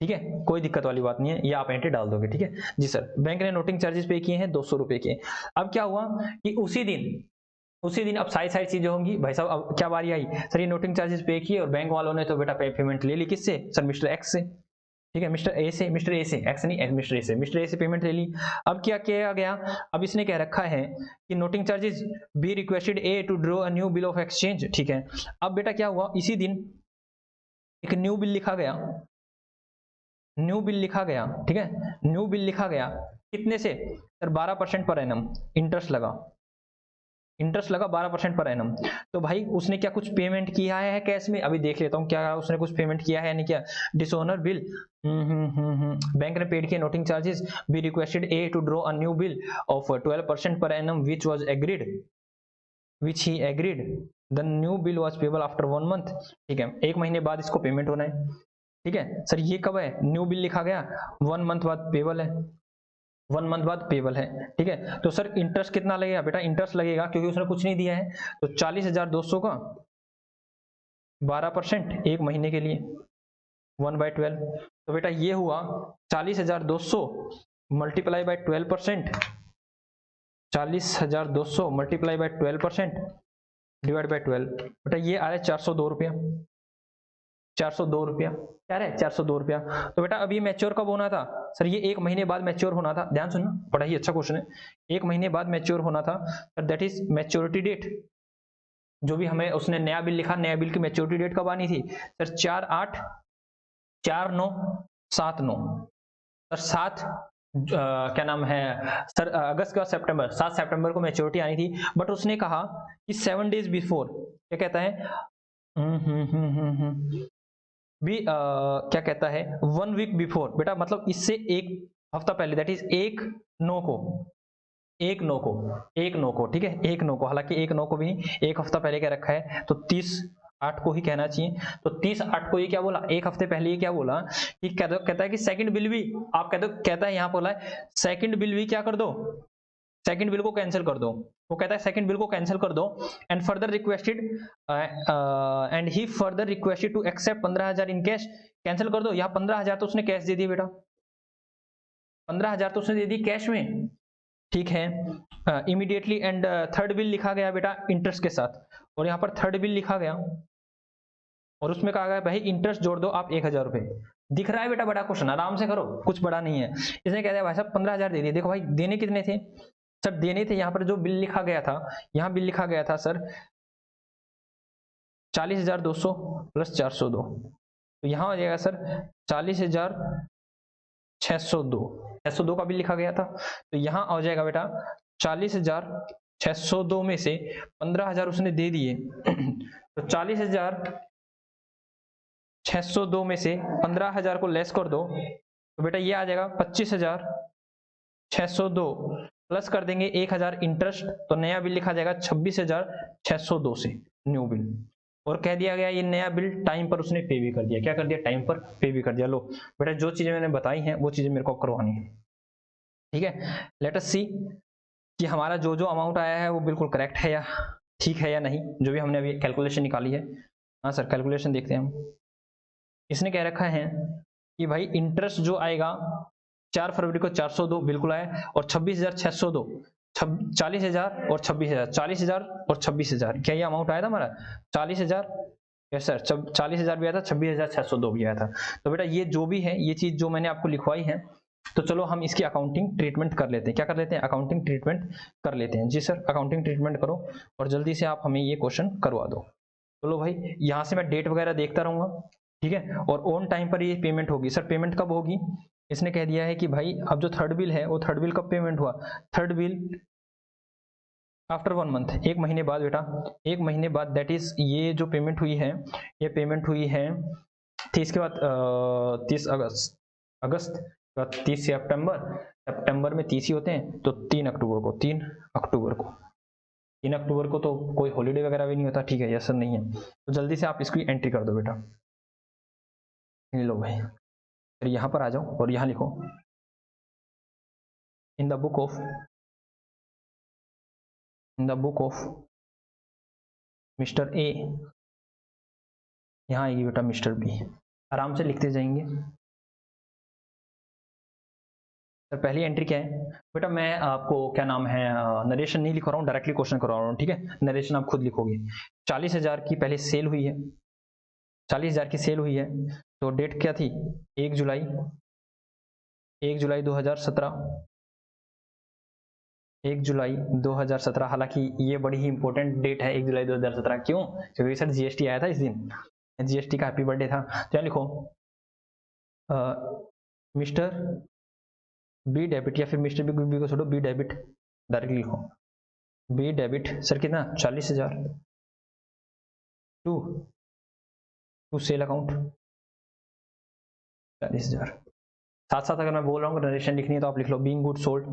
Speaker 1: ठीक है, कोई दिक्कत वाली बात नहीं है, ये आप एंट्री डाल दोगे। ठीक है जी सर, बैंक ने नोटिंग चार्जेस पे किए हैं 200 रुपए के। अब क्या हुआ कि उसी दिन अब सारी सारी चीजें होंगी भाई साहब। अब क्या बारी आई, सर ये नोटिंग चार्जेस पे किए और बैंक वालों ने तो बेटा पेमेंट ले ली, किससे सर, मिस्टर एक्स से। ठीक है, मिस्टर ए से एक्स नहीं, मिस्टर ए से पेमेंट ले ली। अब क्या किया गया, अब इसने कह रखा है कि noting charges B requested A to draw a new bill of exchange. ठीक है, अब बेटा क्या हुआ, इसी दिन एक न्यू बिल लिखा गया, ठीक है, न्यू बिल लिखा गया कितने से सर, 12% पर एनम इंटरेस्ट लगा 12% पर एनम। तो भाई उसने क्या कुछ पेमेंट किया है कैश में, अभी देख लेता हूँ क्या उसने कुछ पेमेंट किया है नहीं किया। डिसओनर बिल, बैंक ने पेड किया noting charges, B requested A to draw a new bill of 12% per annum which he agreed, the new bill was payable after 1 month. ठीक है, 1 महीने बाद इसको पेमेंट होना है। ठीक है सर, ये कब है, न्यू बिल लिखा गया 1 मंथ बाद पेबल है, 1 मंथ बाद पेबल है। ठीक है, तो सर इंटरेस्ट कितना लगेगा बेटा, इंटरेस्ट लगेगा क्योंकि उसने कुछ नहीं दिया है, तो 40,200 का 12% 1 महीने के लिए 1/12। तो बेटा ये हुआ 40,200 multiply by 12%, 40,200 multiply by 12% divide by 12, बेटा ये आ रहा है 402 रुपया, 402 रुपया क्या है, 402 रुपया। तो बेटा अभी मैच्योर कब होना था सर, ये 1 महीने बाद मैच्योर होना था, ध्यान सुनना, बड़ा ही अच्छा क्वेश्चन है। 1 महीने बाद मैच्योर होना था, दैट इज मैच्योरिटी डेट। जो भी हमें उसने नया बिल लिखा, नया बिल की मैच्योरिटी डेट कब आनी थी सर, 4/8, 4/9, 7/9 सर, 7 क्या नाम है सर, अगस्त का सितंबर, 7 सितंबर को मैच्योरिटी आनी थी। बट उसने कहा कि 7 डेज बिफोर, क्या कहता है, भी क्या कहता है 1 वीक बिफोर, बेटा मतलब इससे 1 हफ्ता पहले, दैट इज 1/9 को, 1/9 को, 1/9 को, ठीक है 1/9 को, हालांकि 1/9 को भी नहीं, 1 हफ्ता पहले क्या रखा है, तो 30/8 को ही कहना चाहिए। तो 30/8 को ये क्या बोला, 1 हफ्ते पहले ये क्या बोला कि कहता है कि सेकंड बिल भी आप कहता है यहां बोला है सेकंड बिल भी क्या कर दो, सेकंड बिल को कैंसिल कर दो। वो कहता है सेकंड बिल को कैंसिल कर दो and further requested and he further requested to accept 15,000 in cash, cancel कर दो। यहाँ 15,000 तो उसने कैश दे दी बेटा, 15,000 तो उसने दे दी कैश में। ठीक है, इमीडिएटली एंड थर्ड बिल लिखा गया बेटा इंटरेस्ट के साथ, और यहाँ पर थर्ड बिल लिखा गया और उसमें कहा गया भाई इंटरेस्ट जोड़ दो आप 1,000 रुपए। दिख रहा है बेटा बड़ा क्वेश्चन, आराम से करो, कुछ बड़ा नहीं है। इसने कह दिया भाई साहब 15,000 दे दिए, देखो भाई देने कितने थे सर, देने थे यहाँ पर जो बिल लिखा गया था, यहाँ बिल लिखा गया था सर 40,200 प्लस 402, तो यहाँ हो जाएगा सर 40,602 का बिल लिखा गया था। तो यहाँ आ जाएगा बेटा 40,602 में से 15,000 उसने दे दिए तो 40,602 में से 15,000 को लेस कर दो, तो बेटा ये आ जाएगा 25,602 प्लस कर देंगे 1,000 इंटरेस्ट, तो नया बिल लिखा जाएगा 26,602 से न्यू बिल। और कह दिया गया ये नया बिल टाइम पर उसने पे भी कर दिया, क्या कर दिया, टाइम पर पे भी कर दिया। लो बेटा जो चीजें मैंने बताई हैं वो चीजें मेरे को करवानी है। ठीक है, लेट अस सी कि हमारा जो जो अमाउंट आया है वो बिल्कुल करेक्ट है या ठीक है या नहीं, जो भी हमने अभी कैलकुलेशन निकाली है। हाँ सर, कैलकुलेशन देखते हैं हम। इसने कह रखा है कि भाई इंटरेस्ट जो आएगा 4 फरवरी को 402 बिल्कुल आया, और 26,602, 40,000 और 26,000, 40,000 और 26,000, क्या ये अमाउंट आया था हमारा 40,000, यस सर 40,000 भी आया था, 26,602 भी आया था। तो बेटा ये जो भी है, ये चीज जो मैंने आपको लिखवाई है, तो चलो हम इसकी अकाउंटिंग ट्रीटमेंट कर लेते हैं। क्या कर लेते हैं, अकाउंटिंग ट्रीटमेंट कर लेते हैं। जी सर, अकाउंटिंग ट्रीटमेंट करो और जल्दी से आप हमें ये क्वेश्चन करवा दो। चलो भाई, यहाँ से मैं डेट वगैरह देखता रहूंगा, ठीक है, और ऑन टाइम पर ये पेमेंट होगी। सर पेमेंट कब होगी, इसने कह दिया है कि भाई अब जो थर्ड बिल है वो थर्ड बिल कब पेमेंट हुआ, थर्ड बिल आफ्टर 1 मंथ, 1 महीने बाद बेटा, 1 महीने बाद, दैट इज ये जो पेमेंट हुई है, ये पेमेंट हुई है 30 के बाद 30 अगस्त 30 सितंबर में 30 ही होते हैं, तो 3 अक्टूबर को 3 अक्टूबर को तो कोई हॉलीडे वगैरह भी नहीं होता। ठीक है, यस सर नहीं है, तो जल्दी से आप इसकी एंट्री कर दो बेटा। लो भाई, फिर यहाँ पर आ जाओ और यहाँ लिखो in the book of mister A, यहाँ आएगी बेटा मिस्टर बी, आराम से लिखते जाएंगे। सर पहली एंट्री क्या है बेटा, मैं आपको क्या नाम है नरेशन नहीं लिख रहा हूँ, डायरेक्टली क्वेश्चन करवा रहा हूँ, ठीक है। नरेशन आप खुद लिखोगे। 40,000 की पहले सेल हुई है, 40,000 की सेल हुई है, तो डेट क्या थी, 1 जुलाई 2017, 1 जुलाई 2017। हालांकि ये बड़ी ही इंपॉर्टेंट डेट है 1 जुलाई 2017। क्यों? क्योंकि सर जीएसटी आया था इस दिन, जीएसटी का हैप्पी बर्थडे था। तो लिखो मिस्टर बी डेबिट, या फिर मिस्टर बी को छोड़ो, बी डेबिट डायरेक्टली लिखो। बी डेबिट सर कितना, 40,000 टू सेल अकाउंट 40,000। साथ साथ अगर मैं बोल रहा हूँ नरेशन लिखनी है तो आप लिख लो बीइंग गुड सोल्ड,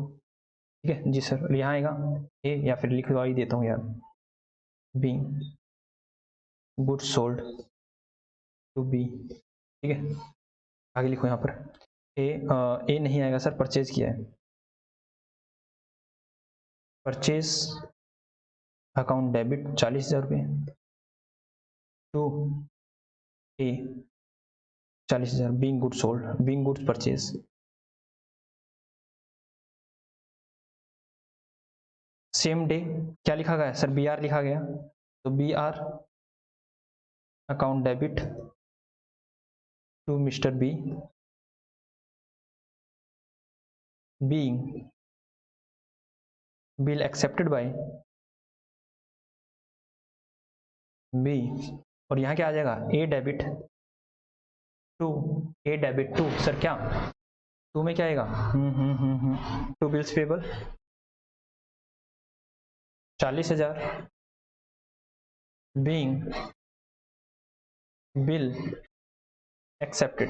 Speaker 1: ठीक है जी सर। यहाँ आएगा ए, या फिर लिखवा ही देता हूँ यार, being good sold to B, ठीक है। आगे लिखो यहाँ पर ए नहीं आएगा सर, परचेज किया है, परचेज अकाउंट डेबिट 40,000 रुपये to A 40,000, being good sold, being goods purchase. Same day क्या लिखा गया सर, बी आर लिखा गया, तो B R account debit to mister B, being bill accepted by B. और यहाँ क्या आ जाएगा, ए डेबिट टू सर क्या, टू में क्या आएगा, to bills payable 40,000, being bill accepted,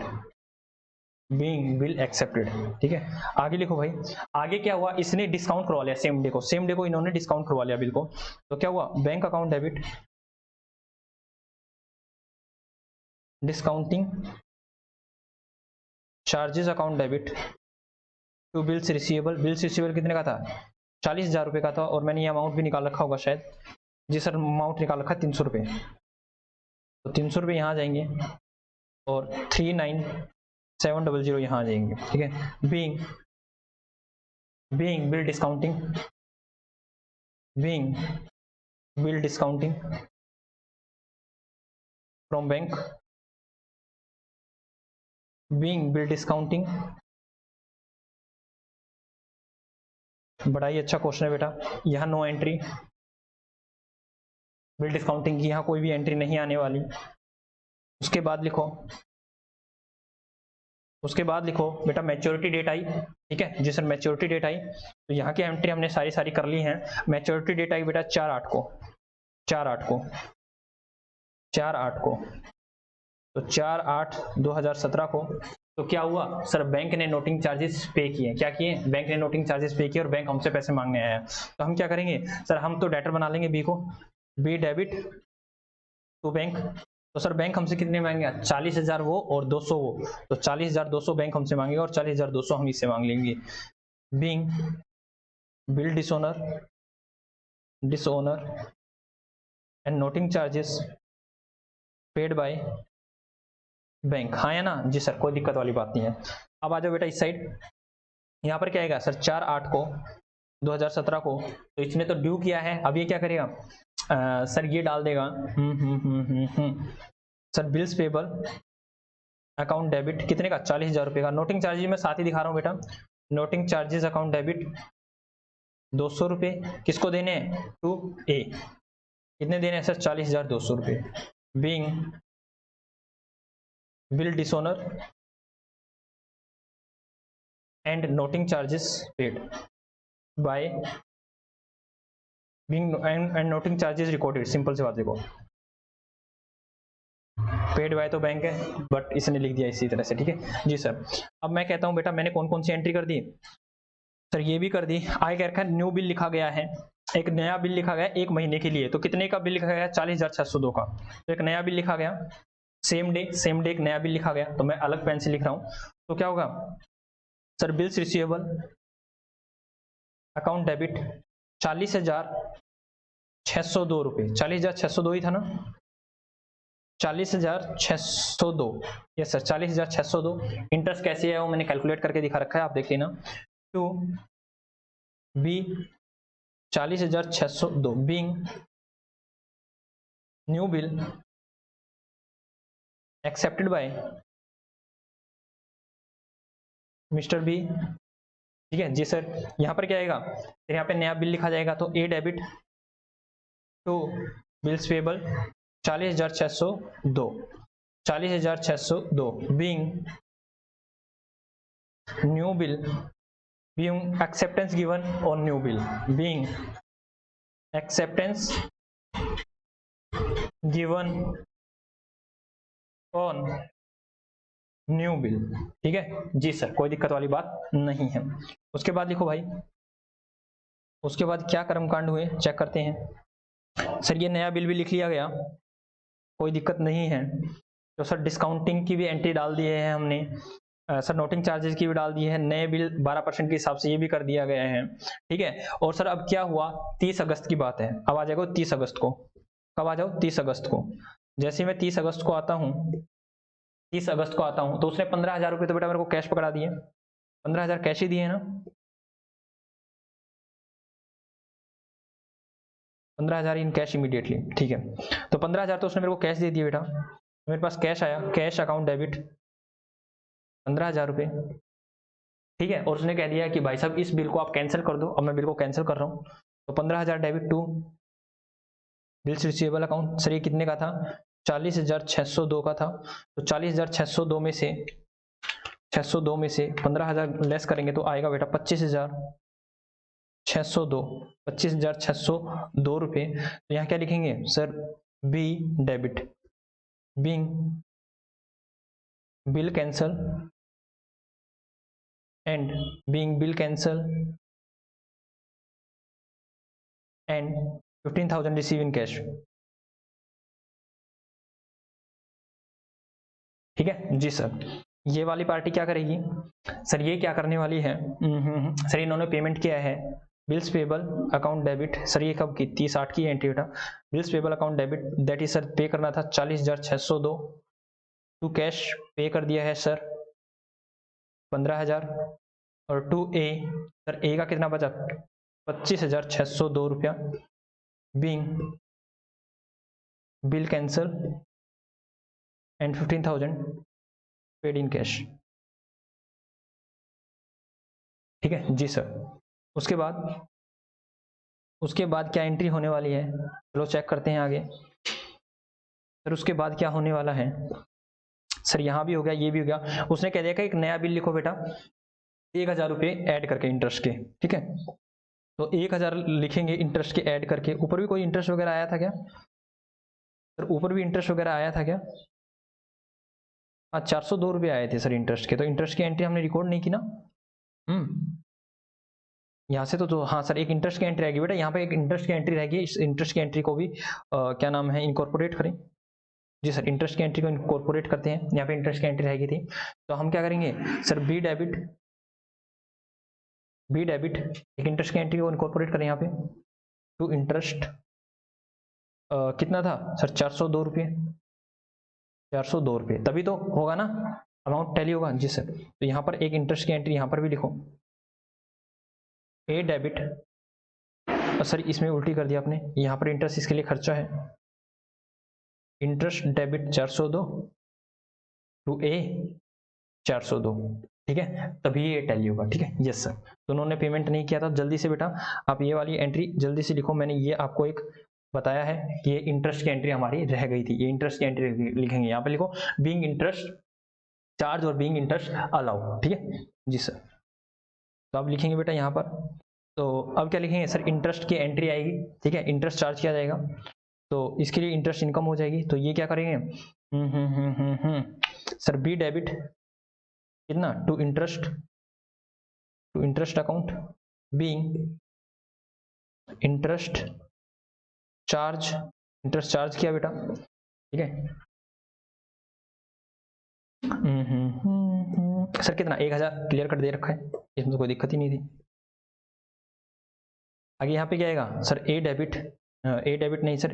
Speaker 1: being bill accepted, ठीक है। आगे लिखो भाई, आगे क्या हुआ, इसने डिस्काउंट करवा लिया सेम डे को इन्होंने डिस्काउंट करवा लिया बिल को, तो क्या हुआ, bank account debit discounting charges account debit to bills receivable. Bills receivable कितने का था, 40,000 रुपये का था, और मैंने ये अमाउंट भी निकाल रखा होगा शायद, जी सर अमाउंट निकाल रखा 300 रुपये, तो 300 रुपये यहाँ आ जाएंगे और 39,700 यहाँ आ जाएंगे, ठीक है। Being bill discounting, being bill discounting from bank, being bill discounting. बड़ा ही अच्छा क्वेश्चन है बेटा, यहाँ नो एंट्री, बिल डिस्काउंटिंग की यहाँ कोई भी एंट्री नहीं आने वाली। उसके बाद लिखो बेटा मैच्योरिटी डेट आई, ठीक है जी सर, मैच्योरिटी डेट आई, तो यहाँ की एंट्री हमने सारी कर ली हैं। मैच्योरिटी डेट आई बेटा 4/8 को, तो 4/8/2017 को। तो क्या हुआ सर, बैंक ने नोटिंग चार्जेस पे किए, क्या किए, बैंक ने नोटिंग चार्जेस पे किए और बैंक हमसे पैसे मांगने आया है, तो हम क्या करेंगे सर, हम तो डेटर बना लेंगे बी को, बी डेबिट टू बैंक। तो सर बैंक हमसे कितने मांगेगा, 40,000 वो और 200 वो, तो 40,200 बैंक हमसे मांगेगा और 40,200 हम इससे मांग लेंगे। Being bill dishonour and noting charges paid by bank, हाँ है ना जी सर, कोई दिक्कत वाली बात नहीं है। अब आ जाओ बेटा इस साइड, यहाँ पर क्या आएगा सर, 4/8 को 2017 को, तो इसने तो ड्यू किया है, अब ये क्या करेगा सर, ये डाल देगा sir bills payable account debit कितने का, 40,000 रुपये का। नोटिंग चार्जेस मैं साथ ही दिखा रहा हूँ बेटा, नोटिंग चार्जेस अकाउंट डेबिट 200 रुपये, किसको देने हैं, टू ए, कितने देने हैं सर, 40,200 रुपये। Being bill dishonour and noting charges paid by being and noting charges recorded, simple सी बात देखो, पेड बाय तो बैंक है बट इसने लिख दिया इसी तरह से, ठीक है जी सर। अब मैं कहता हूं बेटा मैंने कौन कौन सी एंट्री कर दी सर, ये भी कर दी। आगे क्या रखा, न्यू बिल लिखा गया है, एक नया बिल लिखा गया 1 महीने के लिए, तो कितने का बिल लिखा गया, 40,602 का, तो एक नया बिल लिखा गया, सेम डे एक नया बिल लिखा गया, तो मैं अलग पेन से लिख रहा हूं, तो क्या होगा sir, bills receivable account debit 40,602 रुपये, 40,602 ही था ना, 40,602, यस सर 40,602। इंटरेस्ट कैसे है वो मैंने कैलकुलेट करके दिखा रखा है, आप देख लेना। To B 40,602 being new bill accepted by mister B. ठीक है जी सर। यहाँ पर क्या आएगा, फिर यहाँ पे नया बिल लिखा जाएगा, तो A debit to bills payable 40,602 40,602 being new bill being acceptance given on new bill being acceptance given on new bill. ठीक है जी सर, कोई दिक्कत वाली बात नहीं है। उसके बाद लिखो भाई, उसके बाद क्या कर्मकांड हुए चेक करते हैं। सर ये नया बिल भी लिख लिया गया, कोई दिक्कत नहीं है। तो सर डिस्काउंटिंग की भी एंट्री डाल दी है हमने, सर नोटिंग चार्जेस की भी डाल दी है, नए बिल 12% के हिसाब से ये भी कर दिया गया है। ठीक है, और सर अब क्या हुआ, 30 अगस्त की बात है, अब आ जाएगा 30 अगस्त को। कब आ जाओ, 30 अगस्त को। जैसे मैं 30 अगस्त को आता हूँ, 30 अगस्त को आता हूँ, तो उसने 15,000 रुपये तो बेटा मेरे को कैश पकड़ा दिए, 15,000 कैश ही दिए ना, 15,000 इन कैश इमीडिएटली। ठीक है, तो 15,000 तो उसने मेरे को कैश दे दिए बेटा, मेरे पास कैश आया, कैश अकाउंट डेबिट 15,000 रुपये। ठीक है, और उसने कह दिया कि भाई साहब इस बिल को आप कैंसिल कर दो, अब मैं बिल को कैंसिल कर रहा हूँ। तो 15,000 debit to bills receivable account. Sir ये कितने का था, 40,602 का था। तो 40,602 में से 602 में से 15,000 लेस करेंगे तो आएगा बेटा 25,602 25,602 रुपये। तो यहाँ क्या लिखेंगे sir, B debit being bill cancel and being bill cancel and 15,000 receive in cash। ठीक है जी सर। ये वाली पार्टी क्या करेगी सर, ये क्या करने वाली है, सर इन्होंने पेमेंट किया है bills payable account debit. Sir ये कब की, 30/8 की एंट्री बेटा, bills payable account debit that is sir पे करना था 40,602 टू कैश पे कर दिया है सर 15,000, और टू ए सर ए का कितना बचा 25,602 रुपया being bill cancel and 15,000 paid in cash. ठीक है जी सर। उसके बाद क्या एंट्री होने वाली है, चलो चेक करते हैं आगे। सर उसके बाद क्या होने वाला है, सर यहाँ भी हो गया, ये भी हो गया। उसने कह दिया कि एक नया बिल लिखो बेटा 1,000 रुपये ऐड करके इंटरेस्ट के। ठीक है, तो 1,000 लिखेंगे इंटरेस्ट के ऐड करके। ऊपर भी कोई इंटरेस्ट वगैरह आया था क्या सर, ऊपर भी इंटरेस्ट वगैरह आया था क्या, हाँ 402 रुपये आए थे सर इंटरेस्ट के। तो इंटरेस्ट की एंट्री हमने रिकॉर्ड नहीं की ना, यहाँ से तो हाँ सर एक इंटरेस्ट की एंट्री रहेगी बेटा, यहाँ पे एक इंटरेस्ट की एंट्री रहेगी, इस इंटरेस्ट की एंट्री को भी क्या नाम है इनकॉर्पोरेट करें। जी सर, इंटरेस्ट की एंट्री को इनकॉर्पोरेट करते हैं, यहाँ पे इंटरेस्ट की एंट्री रहेगी थी। तो हम क्या करेंगे सर, बी डेबिट एक इंटरेस्ट की एंट्री को इनकॉर्पोरेट करें यहाँ पे टू इंटरेस्ट, कितना था सर 402 रुपये, 402 रुपये, तभी तो होगा ना अमाउंट टैली होगा। जी सर, तो यहाँ पर एक इंटरेस्ट की एंट्री यहाँ पर भी लिखो, ए डेबिट, सर इसमें उल्टी कर दिया आपने, यहाँ पर इंटरेस्ट इसके लिए खर्चा है, इंटरेस्ट डेबिट 402 टू ए 402। ठीक है, तभी ये टैली होगा। ठीक है यस सर। तो उन्होंने पेमेंट नहीं किया था, जल्दी से बेटा आप ये वाली एंट्री जल्दी से लिखो। मैंने ये आपको एक बताया है कि ये इंटरेस्ट की एंट्री हमारी रह गई थी, ये इंटरेस्ट की एंट्री लिखेंगे, यहाँ पे लिखो बीइंग इंटरेस्ट चार्ज और बीइंग इंटरेस्ट अलाउ। ठीक है जी सर, तो आप लिखेंगे बेटा यहाँ पर। तो अब क्या लिखेंगे सर, इंटरेस्ट की एंट्री आएगी। ठीक है, इंटरेस्ट चार्ज किया जाएगा, तो इसके लिए इंटरेस्ट इनकम हो जाएगी। तो ये क्या करेंगे, सर बी डेबिट कितना to interest account being interest charge किया बेटा। ठीक है, सर कितना 1,000 क्लियर कट दे रखा है, इसमें तो कोई दिक्कत ही नहीं थी। आगे यहाँ पे क्या आएगा सर, ए डेबिट नहीं sir,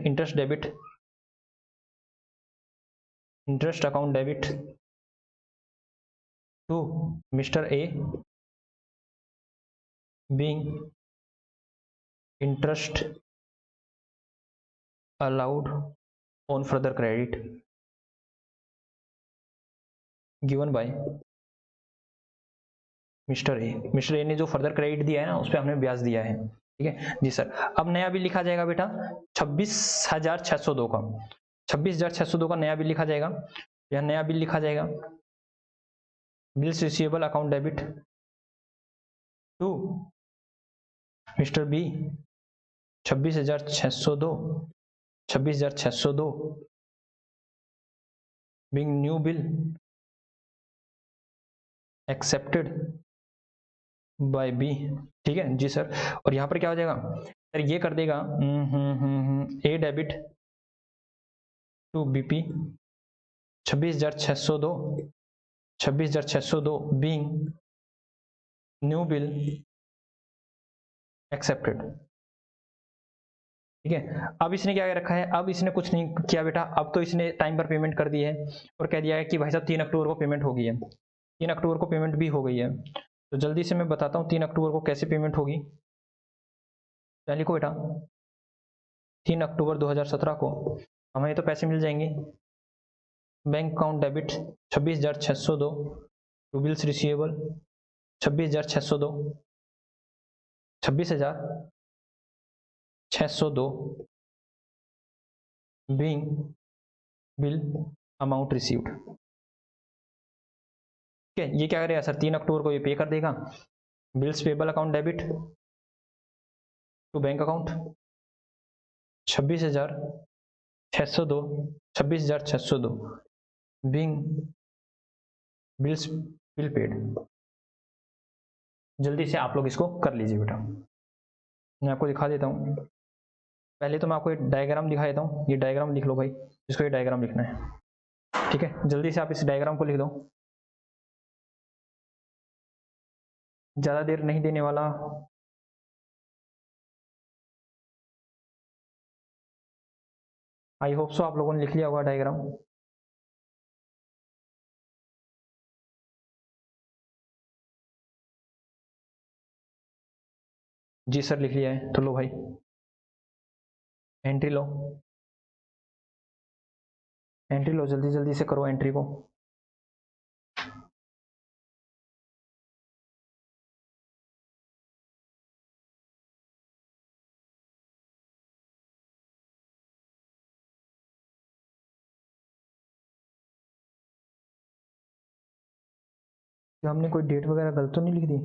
Speaker 1: interest account debit to mister A being interest allowed on further credit given by mister A ने जो फर्दर क्रेडिट दिया है ना उस पर हमने ब्याज दिया है, ठीक है जी सर। अब नया बिल लिखा जाएगा बेटा 26,602 का, 26,602 का नया बिल लिखा जाएगा। यह नया बिल लिखा जाएगा, bills receivable account debit to mister B 26,602 26,602 being new bill accepted by B, ठीक है जी सर। और यहाँ पर क्या हो जाएगा सर, ये कर देगा A debit to BP 26,602 being new bill accepted, ठीक है। अब इसने क्या रखा है, अब इसने कुछ नहीं किया बेटा, अब तो इसने टाइम पर पेमेंट कर दी है और कह दिया है कि भाई साहब 3 अक्टूबर को पेमेंट हो गई है, 3 अक्टूबर को पेमेंट भी हो गई है। तो जल्दी से मैं बताता हूँ 3 अक्टूबर को कैसे पेमेंट होगी। लिखो बेटा 3 अक्टूबर 2017 को हमें तो पैसे मिल जाएंगे, bank account debit 26,602 to bills receivable 26,602 26,602 being bill amount received, ठीक है। ये क्या करेगा सर, 3 अक्टूबर को ये पे कर देगा, bills payable account debit to bank account 26,602 being bills bill paid. जल्दी से आप लोग इसको कर लीजिए बेटा, मैं आपको दिखा देता हूँ। पहले तो मैं आपको एक डायग्राम दिखा देता हूँ, ये डायग्राम लिख लो भाई, इसको ये डायग्राम लिखना है, ठीक है। जल्दी से आप इस डायग्राम को लिख दो, ज़्यादा देर नहीं देने वाला। आई होप सो आप लोगों ने लिख लिया होगा डायग्राम। जी सर लिख लिया है, तो लो भाई एंट्री लो, एंट्री लो, जल्दी जल्दी से करो एंट्री को। क्या हमने कोई डेट वगैरह गलत तो नहीं लिख दी?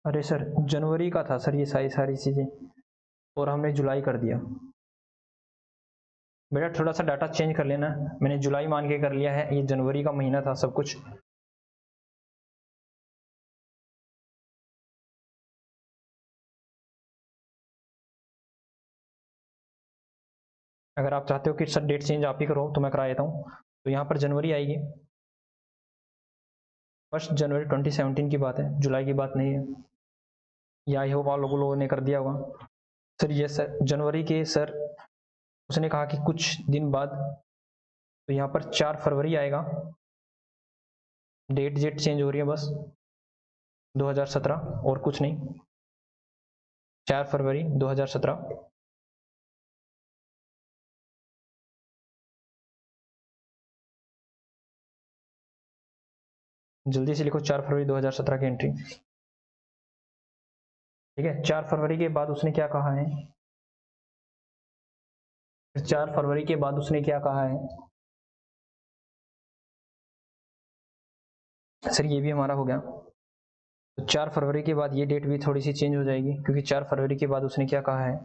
Speaker 1: अरे सर जनवरी का था सर ये सारी चीज़ें, और हमने जुलाई कर दिया। बेटा थोड़ा सा डाटा चेंज कर लेना, मैंने जुलाई मान के कर लिया है, ये जनवरी का महीना था सब कुछ। अगर आप चाहते हो कि सर डेट चेंज आप ही करो तो मैं करा देता हूँ। तो यहाँ पर जनवरी आएगी, 1 जनवरी 2017 की बात है, जुलाई की बात नहीं है। या आई होप आप लोगों ने कर दिया होगा। सर ये सर जनवरी के सर उसने कहा कि कुछ दिन बाद, तो यहाँ पर 4 फरवरी आएगा, डेट चेंज हो रही है बस 2017 और कुछ नहीं, 4 फरवरी 2017। जल्दी से लिखो 4 फरवरी 2017 की एंट्री, ठीक है। 4 फरवरी के बाद उसने क्या कहा है, 4 फरवरी के बाद उसने क्या कहा है सर, ये भी हमारा हो गया। तो 4 फरवरी के बाद ये डेट भी थोड़ी सी चेंज हो जाएगी, क्योंकि 4 फरवरी के बाद उसने क्या कहा है,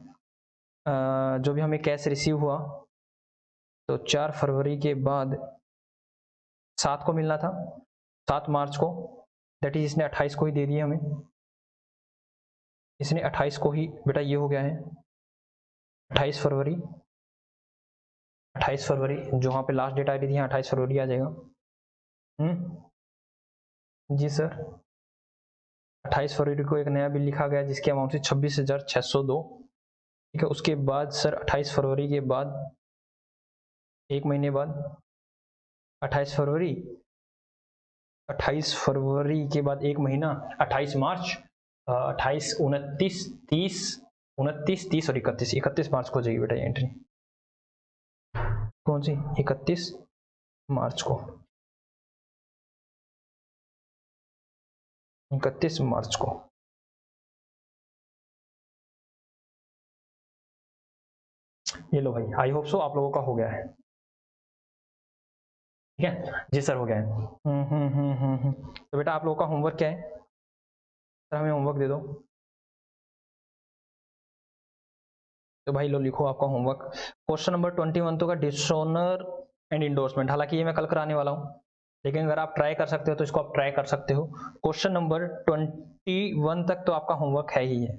Speaker 1: जो भी हमें कैश रिसीव हुआ, तो 4 फरवरी के बाद 7 को मिलना था, 7 मार्च को, दैट इज इसने 28 को ही दे दिया हमें, इसने 28 को ही बेटा ये हो गया है 28 फरवरी, 28 फरवरी जो वहाँ पे लास्ट डेट आ रही थी, 28 फरवरी आ जाएगा। जी सर 28 फरवरी को एक नया बिल लिखा गया जिसकी अमाउंट थी 26,602, ठीक है। उसके बाद सर 28 फरवरी के बाद एक महीने बाद 28 फरवरी 28 फरवरी के बाद एक महीना 28 मार्च, 28, 29, 30, 29, 30 और 31, 31 मार्च को हो जाएगी बेटा ये एंट्री। कौन सी? 31 मार्च को, 31 मार्च को। ये लो भाई, आई होप सो आप लोगों का हो गया है। ठीक है जी सर, हो गया है। तो बेटा आप लोगों का होमवर्क क्या है? सर हमें होमवर्क दे दो। तो भाई लो लिखो आपका होमवर्क। क्वेश्चन नंबर 21 तो का डिसऑनर एंड इंडोर्समेंट, हालांकि ये मैं कल कराने वाला हूँ, लेकिन अगर आप ट्राई कर सकते हो तो इसको आप ट्राई कर सकते हो। क्वेश्चन नंबर 21 तक तो आपका होमवर्क है ही है,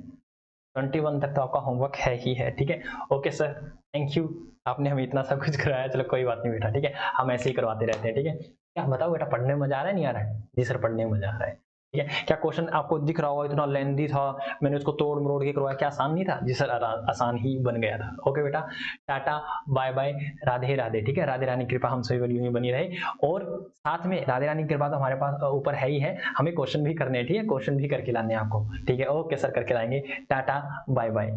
Speaker 1: 21 तक तो आपका होमवर्क है ही है। ठीक है, ओके सर, थैंक यू, आपने हमें इतना सब कुछ कराया। चलो कोई बात नहीं बेटा, ठीक है, हम ऐसे ही करवाते रहते हैं। ठीक है, क्या बताओ बेटा, पढ़ने में मजा आ रहा है नहीं आ रहा है? जी सर पढ़ने में मजा आ रहा है। ठीक है, क्या क्वेश्चन आपको दिख रहा होगा इतना लेंथी था, मैंने उसको तोड़ मरोड़ के करवाया, क्या आसान नहीं था? जी सर आसान ही बन गया था। ओके बेटा, tata bye bye, Radhe Radhe. ठीक है, राधे रानी कृपा हम सभी पर यूं ही बनी रहे, और साथ में राधे रानी कृपा तो हमारे पास ऊपर है ही है, हमें क्वेश्चन भी करने हैं। ठीक है, क्वेश्चन भी करके लाने हैं आपको। ठीक है, ओके सर, करके लाएंगे। Tata bye bye.